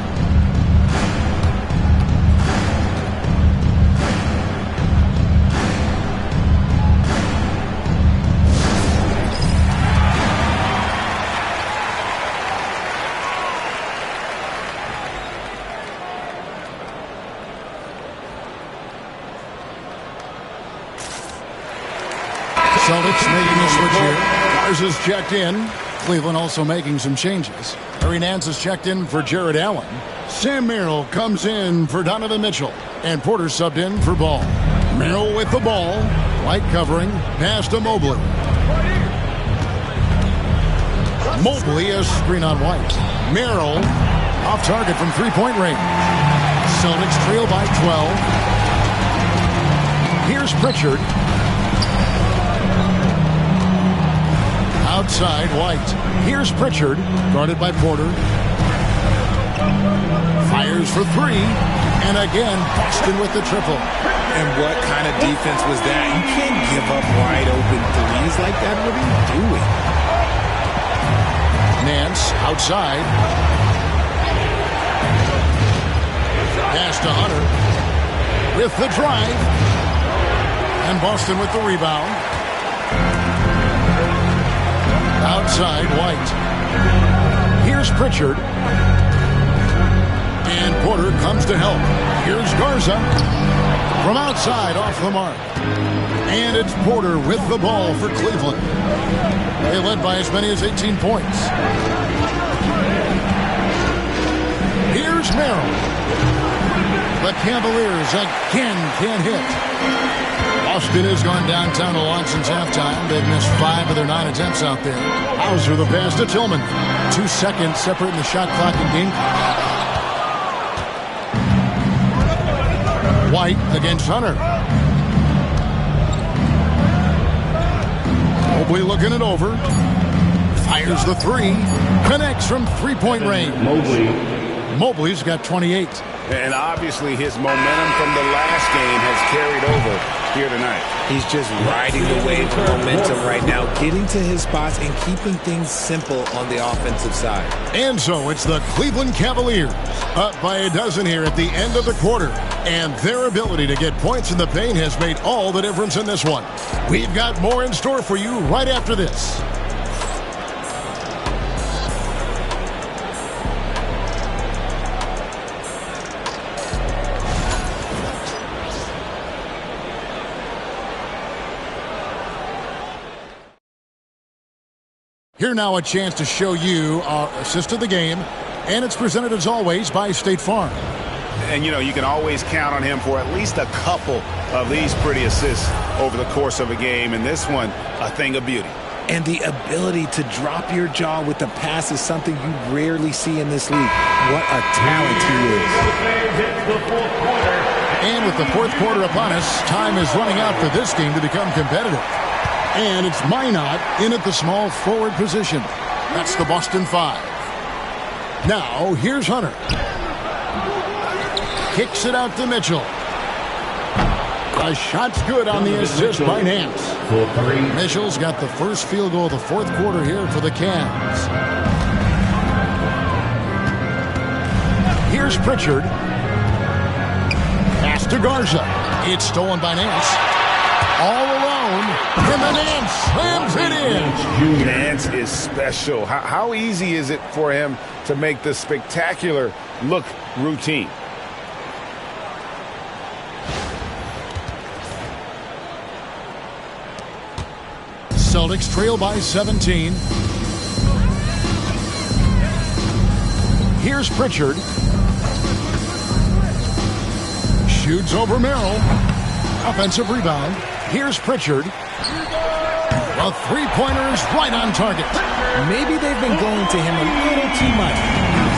Celtics making a switch here. Garza's checked in. Cleveland also making some changes. Harry Nance has checked in for Jared Allen. Sam Merrill comes in for Donovan Mitchell. And Porter subbed in for Ball. Merrill with the ball. White covering. Pass to Mobley. Mobley a screen on White. Merrill off target from three-point range. Celtics trail by 12. Here's Pritchard. Outside, White. Here's Pritchard, guarded by Porter. Fires for 3. And again, Boston with the triple. And what kind of defense was that? You can't give up wide open threes like that. What are you doing? Nance, outside. Pass to Hunter. With the drive. And Boston with the rebound. Outside, White. Here's Pritchard. And Porter comes to help. Here's Garza. From outside, off the mark. And it's Porter with the ball for Cleveland. They led by as many as 18 points. Here's Merrill. The Cavaliers again can't hit. Boston has gone downtown a lot since halftime. They've missed 5 of their 9 attempts out there. Hauser the pass to Tillman. 2 seconds separating the shot clock and game. White against Hunter. Mobley looking it over. Fires the three. Connects from three-point range. Mobley's got 28. And obviously his momentum from the last game has carried over here tonight. He's just riding the wave of momentum right now, getting to his spots and keeping things simple on the offensive side. And so it's the Cleveland Cavaliers up by a dozen here at the end of the quarter. And their ability to get points in the paint has made all the difference in this one. We've got more in store for you right after this. Here now a chance to show you our assist of the game, and it's presented as always by State Farm. And, you know, you can always count on him for at least a couple of these pretty assists over the course of a game, and this one, a thing of beauty. And the ability to drop your jaw with the pass is something you rarely see in this league. What a talent he is. And with the fourth quarter upon us, time is running out for this game to become competitive. And it's Minot in at the small forward position. That's the Boston Five. Now, here's Hunter. Kicks it out to Mitchell. A shot's good on the assist by Nance. Mitchell's got the first field goal of the fourth quarter here for the Cavs. Here's Pritchard. Pass to Garza. It's stolen by Nance. All alone, and the Nance slams it in. Nance is special. How easy is it for him to make the spectacular look routine? Celtics trail by 17. Here's Pritchard. Shoots over Merrill. Offensive rebound. Here's Pritchard. The three-pointer is right on target. Maybe they've been going to him a little too much.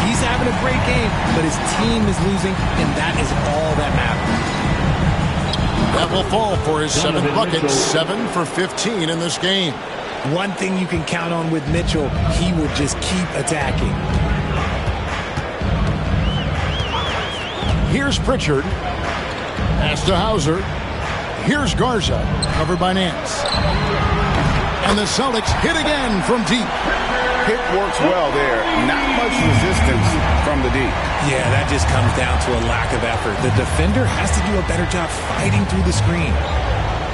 He's having a great game, but his team is losing, and that is all that matters. That will fall for his seventh bucket. 7 for 15 in this game. One thing you can count on with Mitchell, he will just keep attacking. Here's Pritchard. Pass to Hauser. Here's Garza, covered by Nance. And the Celtics hit again from deep. Hit works well there. Not much resistance from the deep. Yeah, that just comes down to a lack of effort. The defender has to do a better job fighting through the screen.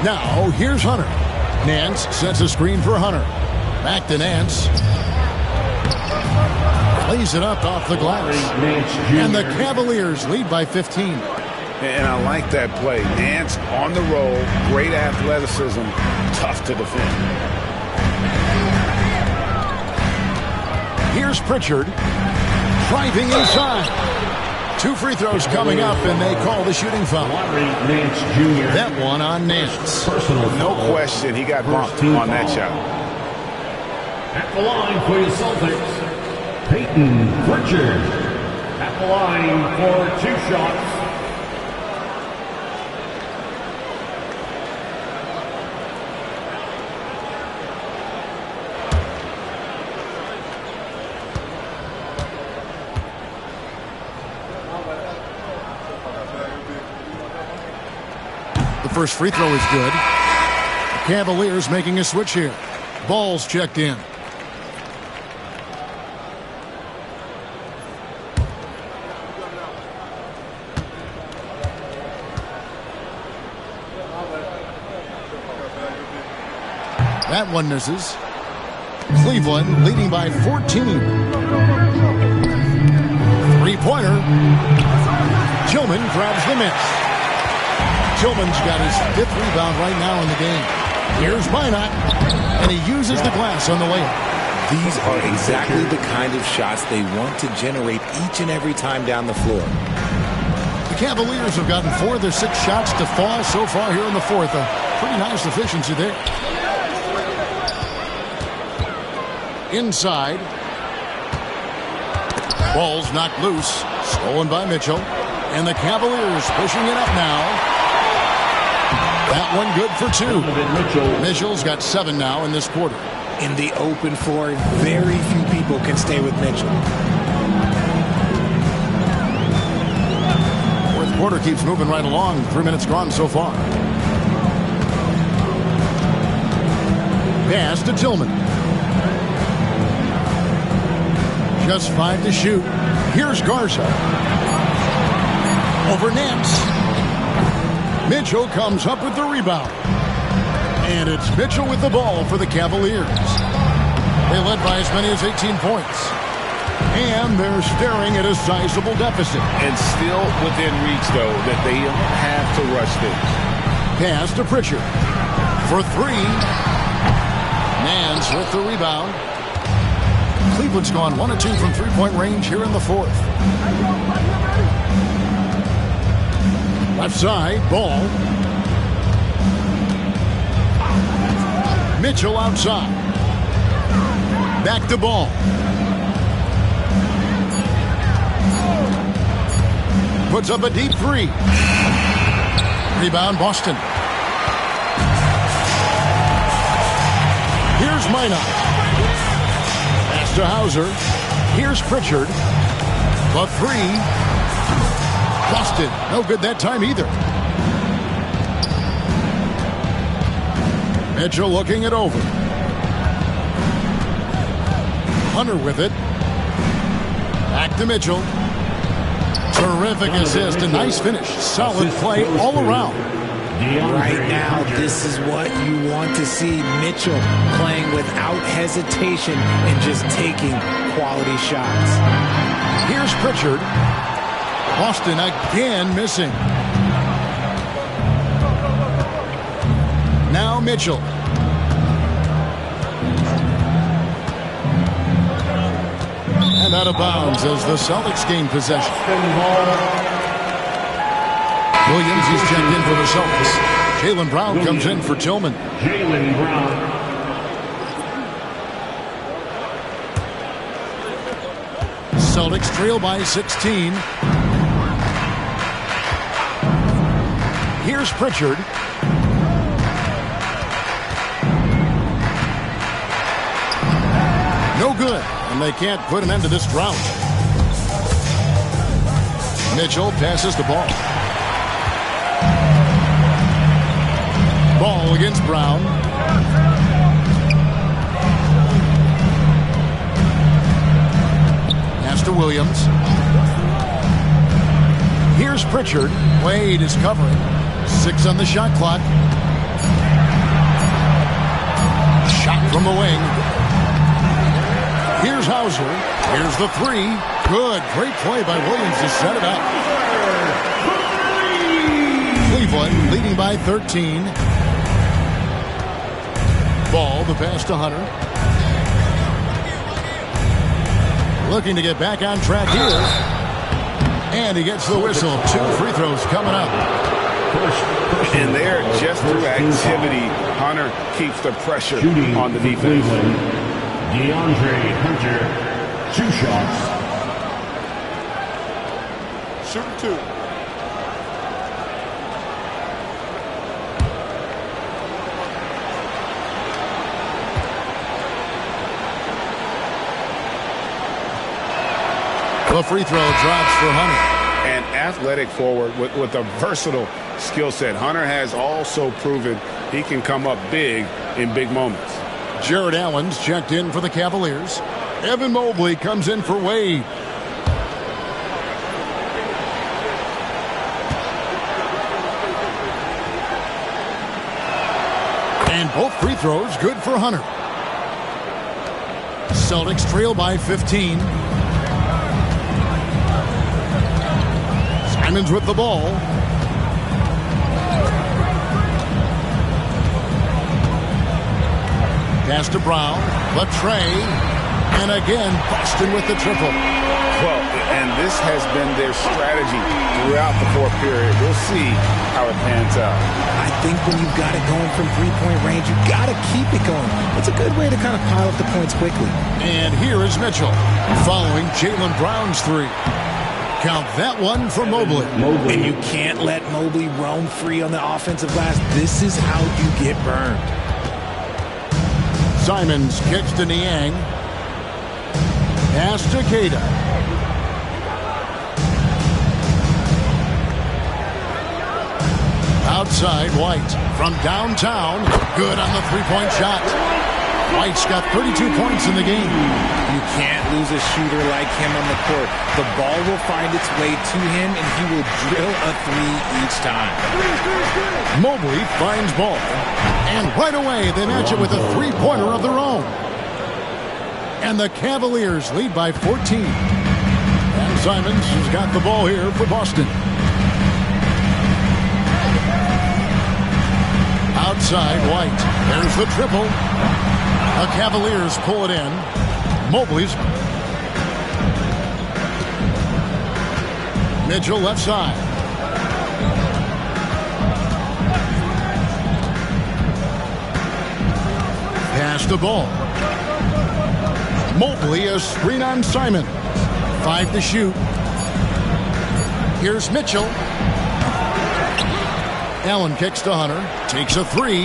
Now, here's Hunter. Nance sets a screen for Hunter. Back to Nance. Plays it up off the glass. And the Cavaliers lead by 15. And I like that play. Nance on the roll, great athleticism, tough to defend. Here's Pritchard, driving inside. 2 free throws coming up, and they call the shooting foul. That one on Nance. No question, he got bumped on that shot. At the line for your Celtics, Peyton Pritchard. At the line for 2 shots. First free throw is good. The Cavaliers making a switch here. Ball's checked in. That one misses. Cleveland leading by 14. Three-pointer. Tillman grabs the miss. Tillman's got his 5th rebound right now in the game. Here's Minot, and he uses the glass on the layup. These are exactly the kind of shots they want to generate each and every time down the floor. The Cavaliers have gotten 4 of their 6 shots to fall so far here in the fourth. A pretty nice efficiency there. Inside. Ball's knocked loose. Stolen by Mitchell. And the Cavaliers pushing it up now. That one good for 2. Mitchell's got 7 now in this quarter. In the open floor, very few people can stay with Mitchell. Fourth quarter keeps moving right along. 3 minutes gone so far. Pass to Tillman. Just 5 to shoot. Here's Garza. Over Nance. Mitchell comes up with the rebound. And it's Mitchell with the ball for the Cavaliers. They led by as many as 18 points. And they're staring at a sizable deficit. And still within reach, though, that they don't have to rush things. Pass to Pritchard. For 3. Nance with the rebound. Cleveland's gone 1 of 2 from three-point range here in the fourth. Left side, Ball. Mitchell outside. Back to Ball. Puts up a deep 3. Rebound, Boston. Here's Minot. Pass to Hauser. Here's Pritchard. The 3. Boston. No good that time either. Mitchell looking it over. Hunter with it. Back to Mitchell. Terrific assist. A nice finish. Solid play all around. Right now, this is what you want to see. Mitchell playing without hesitation and just taking quality shots. Here's Pritchard. Boston again missing. Now Mitchell. And out of bounds as the Celtics gain possession. Williams is checked in for the Celtics. Jaylen Brown comes in for Tillman. Jaylen Brown. Celtics trail by 16. Here's Pritchard. No good, and they can't put an end to this drought. Mitchell passes the ball. Ball against Brown. Pass to Williams. Here's Pritchard. Wade is covering. 6 on the shot clock. Shot from the wing. Here's Hauser. Here's the 3. Good. Great play by Williams to set it up. Cleveland leading by 13. Ball, the pass to Hunter. Looking to get back on track here. And he gets the whistle. 2 free throws coming up. And there, just through activity, Hunter keeps the pressure on the defense. DeAndre Hunter, 2 shots. Shooting 2. The free throw drops for Hunter. An athletic forward with a versatile skill set. Hunter has also proven he can come up big in big moments. Jared Allen's checked in for the Cavaliers. Evan Mobley comes in for Wade. And both free throws good for Hunter. Celtics trail by 15. Simons with the ball. Pass to Brown. The tray. And again, Boston with the triple. Well, and this has been their strategy throughout the fourth period. We'll see how it pans out. I think when you've got it going from three-point range, you've got to keep it going. It's a good way to kind of pile up the points quickly. And here is Mitchell following Jaylen Brown's 3. Count that one for Mobley. And you can't let Mobley roam free on the offensive glass. This is how you get burned. Simons kicks to Niang. Pass to Keita. Outside, White from downtown. Good on the three-point shot. White's got 32 points in the game. You can't lose a shooter like him on the court. The ball will find its way to him, and he will drill a three each time. Mobley finds ball. And right away, they match it with a three-pointer of their own. And the Cavaliers lead by 14. And Simons has got the ball here for Boston. Outside, White. There's the triple. The Cavaliers pull it in. Mobley's. Mitchell left side. Pass the ball. Mobley, a screen on Simon. 5 to shoot. Here's Mitchell. Allen kicks to Hunter. Takes a three.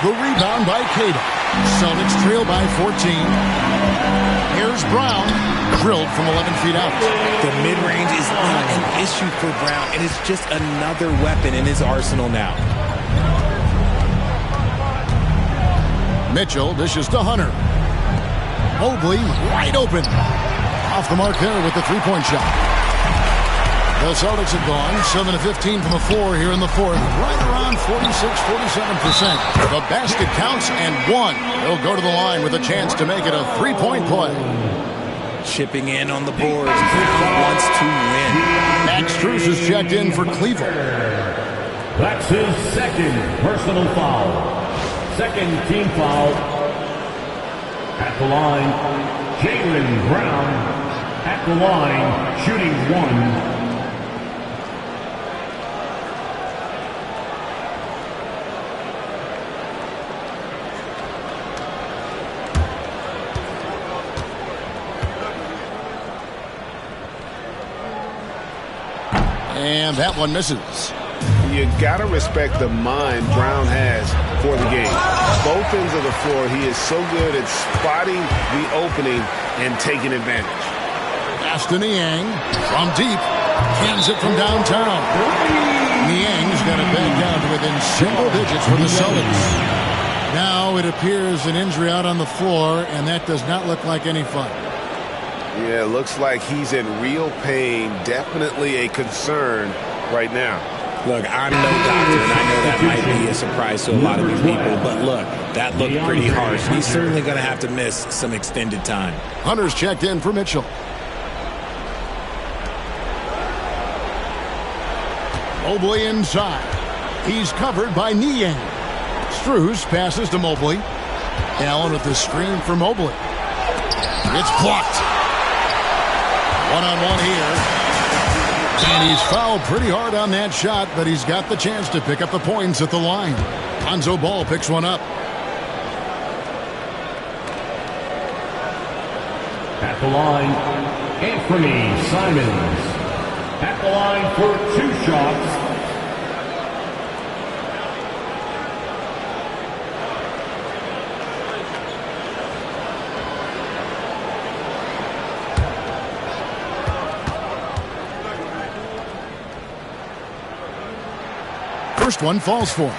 The rebound by Keita. Celtics trail by 14. Here's Brown. Drilled from 11 feet out. The mid-range is not an issue for Brown. It is just another weapon in his arsenal now. Mitchell dishes to Hunter. Mobley wide open. Off the mark there with the three-point shot. The Celtics have gone 7 of 15 from the floor here in the fourth. Right around 46-47%. The basket counts and one. They'll go to the line with a chance to make it a three-point play. Chipping in on the boards. Brown wants to win. Max Strus is checked in for Cleveland. That's his second personal foul. Second team foul. At the line, Jaylen Brown. At the line, shooting one. And that one misses. You got to respect the mind Brown has for the game. Both ends of the floor, he is so good at spotting the opening and taking advantage. Pass to Niang from deep. Cans it from downtown. Niang's got it back down to within single digits for the Celtics. Now it appears an injury out on the floor, and that does not look like any fun. Yeah, it looks like he's in real pain. Definitely a concern right now. Look, I'm no doctor, and I know that might be a surprise to a lot of these people, but look, that looked pretty harsh. He's certainly going to have to miss some extended time. Hunter's checked in for Mitchell. Mobley inside. He's covered by Niang. Strus passes to Mobley. Allen with the screen for Mobley. It's blocked. One-on-one here. And he's fouled pretty hard on that shot, but he's got the chance to pick up the points at the line. Lonzo Ball picks one up. At the line, Anthony Simons. At the line for 2 shots. First one falls for him.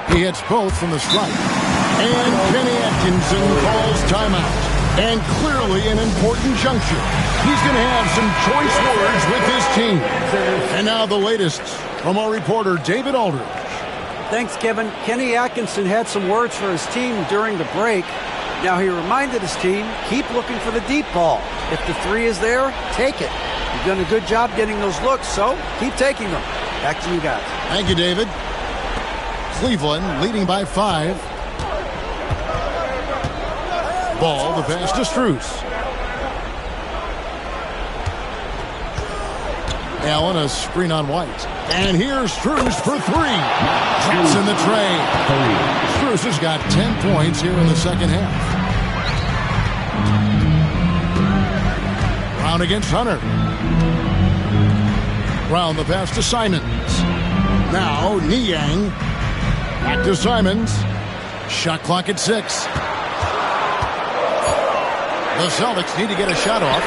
He hits both from the strike. And Kenny Atkinson calls timeout. And clearly an important juncture. He's going to have some choice words with his team. And now the latest from our reporter, David Aldridge. Thanks, Kevin. Kenny Atkinson had some words for his team during the break. Now he reminded his team, keep looking for the deep ball. If the three is there, take it. You've done a good job getting those looks, so keep taking them. Back to you guys. Thank you, David. Cleveland leading by 5. Ball, the pass to Strus. Allen, a screen on White. And here's Strus for three. Drops in the tray. Strus has got 10 points here in the second half. Brown against Hunter. Brown, the pass to Simons. Now, Niang. Back to Simons. Shot clock at 6. The Celtics need to get a shot off.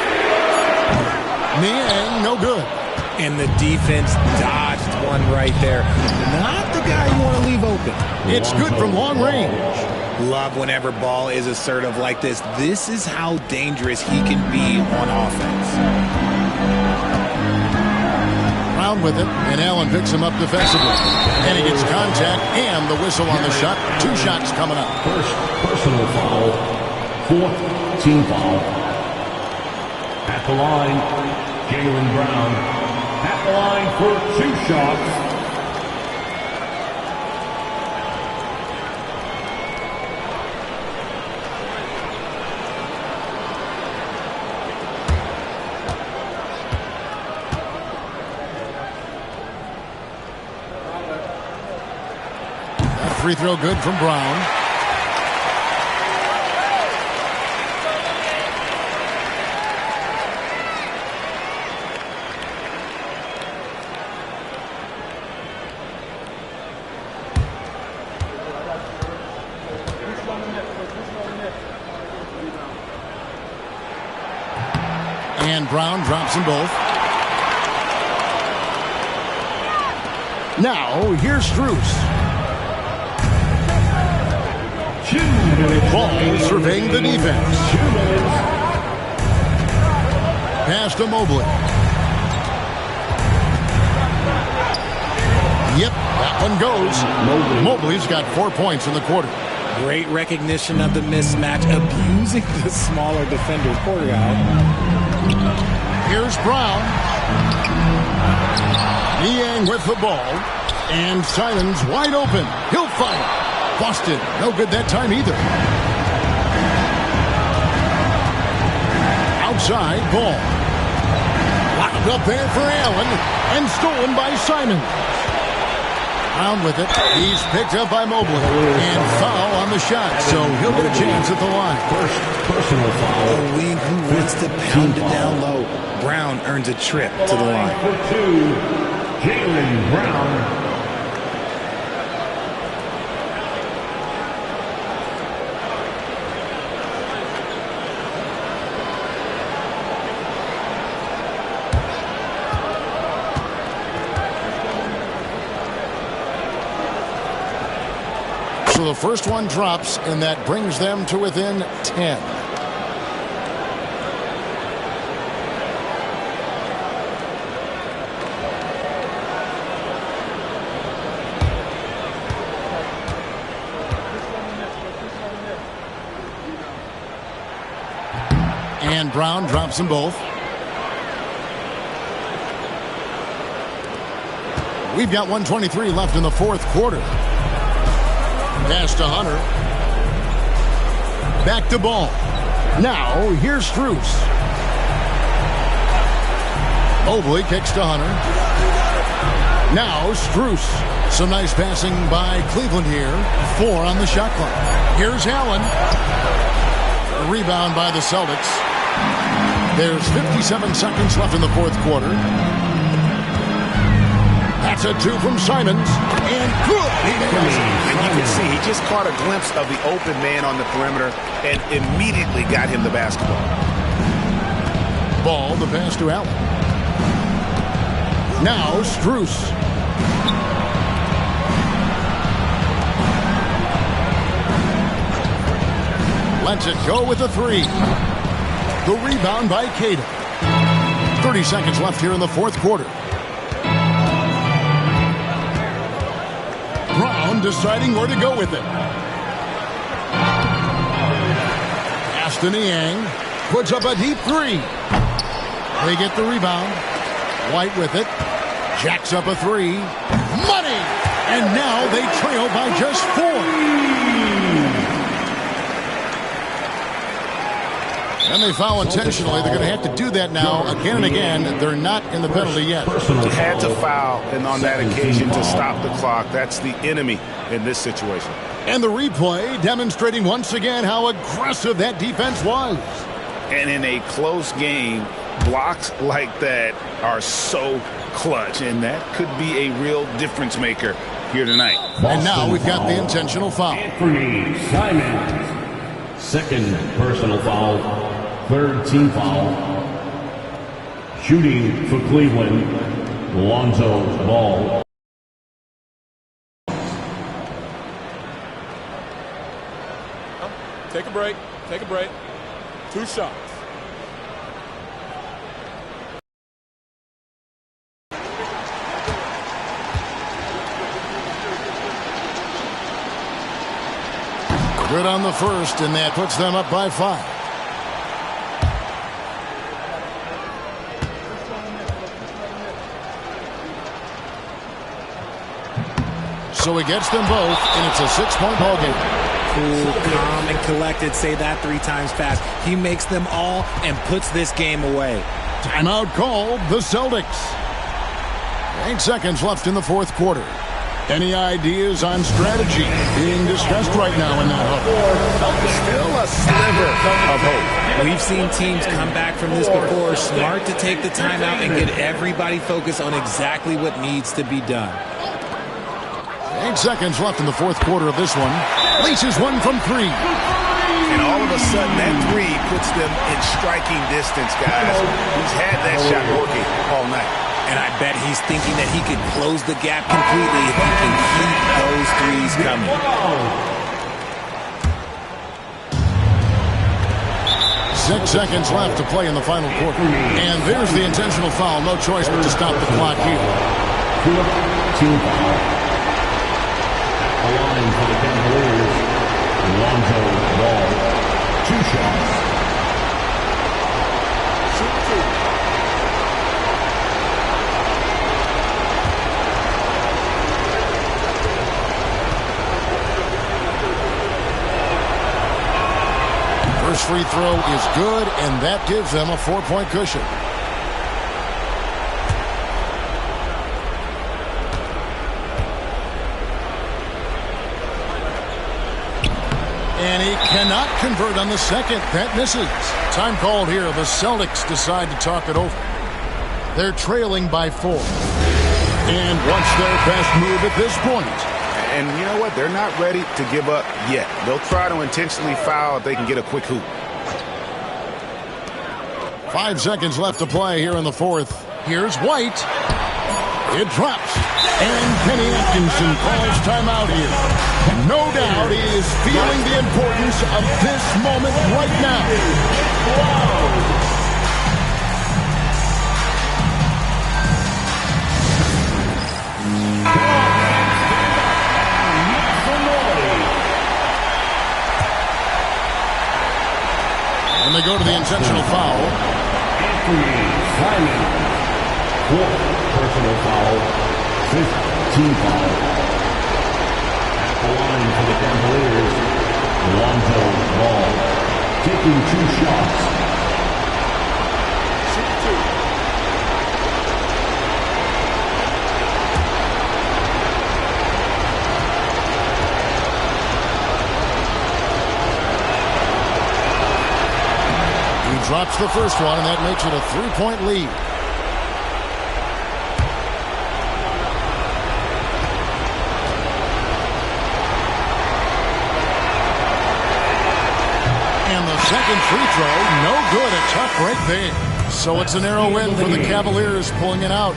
Niang, no good. And the defense dodged one right there. Not the guy you want to leave open. It's good from long range. Love whenever Ball is assertive like this. This is how dangerous he can be on offense. Brown with it, and Allen picks him up defensively. And he gets contact and the whistle on the shot. 2 shots coming up. First personal foul. 4th team foul. At the line, Jaylen Brown. At the line for 2 shots. That free throw good from Brown. And Brown drops them both. Now, here's Strus. 2 minutes. Ball surveying the defense. 2 minutes. Pass to Mobley. Yep, that one goes. Mobley's got 4 points in the quarter. Great recognition of the mismatch, abusing the smaller defender. Poor guy. Here's Brown. Niang with the ball. And Simons wide open. He'll fire. Busted. No good that time either. Outside ball. Locked up there for Allen. And stolen by Simons. Brown with it. He's picked up by Mobley. And foul on the shot. So he'll get a chance at the line. First personal foul. A league who wants to pound it down low. Brown earns a trip to the line. For 2, Jaylen Brown. So the first one drops, and that brings them to within 10. And Brown drops them both. We've got 1:23 left in the fourth quarter. Pass to Hunter. Back to Ball. Now, here's Strus. Mobley kicks to Hunter. Now, Strus. Some nice passing by Cleveland here. 4 on the shot clock. Here's Allen. A rebound by the Celtics. There's 57 seconds left in the fourth quarter. That's a 2 from Simons. And good. And you can see he just caught a glimpse of the open man on the perimeter and immediately got him the basketball. Ball, the pass to Allen. Now Strus. Lets it go with a 3. The rebound by Cato. 30 seconds left here in the fourth quarter. Brown deciding where to go with it. Pass to Niang. Puts up a deep 3. They get the rebound. White with it. Jacks up a 3. Money! And now they trail by just 4. And they foul intentionally. They're going to have to do that now again and again. They're not in the penalty yet. Had to foul, and on that occasion to stop the clock. That's the enemy in this situation. And the replay demonstrating once again how aggressive that defense was. And in a close game, blocks like that are so clutch, and that could be a real difference maker here tonight. And now we've got the intentional foul. Anthony Simons, second personal foul, third team foul. Shooting for Cleveland, Lonzo Ball. Take a break. Take a break. 2 shots. Good on the first, and that puts them up by 5. So he gets them both, and it's a 6-point ball game. Cool, calm, and collected. Say that 3 times fast. He makes them all and puts this game away. Timeout called the Celtics. 8 seconds left in the fourth quarter. Any ideas on strategy being discussed right now in that huddle? Still a sliver of hope. We've seen teams come back from this before. Smart to take the timeout and get everybody focused on exactly what needs to be done. 8 seconds left in the fourth quarter of this one. Laces one from 3. And all of a sudden, that 3 puts them in striking distance, guys. He's had that shot working all night. And I bet he's thinking that he could close the gap completely if he can keep those threes coming. 6 seconds left to play in the final quarter. And there's the intentional foul. No choice but to stop the clock here. Team foul. A line for the Cavaliers. Lonzo Ball. 2 shots. First free throw is good, and that gives them a 4-point cushion. And he cannot convert on the second. That misses. Time called here. The Celtics decide to talk it over. They're trailing by 4. And what's their best move at this point? And you know what? They're not ready to give up yet. They'll try to intentionally foul if they can get a quick hoop. 5 seconds left to play here in the fourth. Here's White. It drops. And Kenny Atkinson calls timeout here. No doubt he is feeling the importance of this moment right now. And they go to the intentional foul. Anthony Simons. 4th personal foul. 5th team foul. At the line for the Cavaliers, Lonzo Ball. Taking 2 shots. Drops the first one, and that makes it a 3-point lead. And the second free throw, no good. A tough break there. So it's a narrow win for the Cavaliers, pulling it out.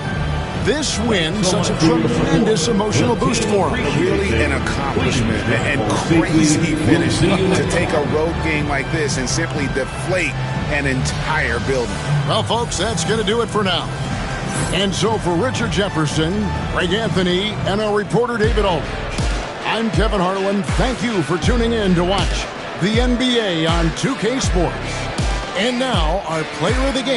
This win, such a tremendous emotional boost for them. Really an accomplishment and crazy finish to take a road game like this and simply deflate an entire building. Well, folks, that's going to do it for now. And so for Richard Jefferson, Greg Anthony, and our reporter David Aldridge, I'm Kevin Harlan. Thank you for tuning in to watch the NBA on 2K Sports. And now, our player of the game.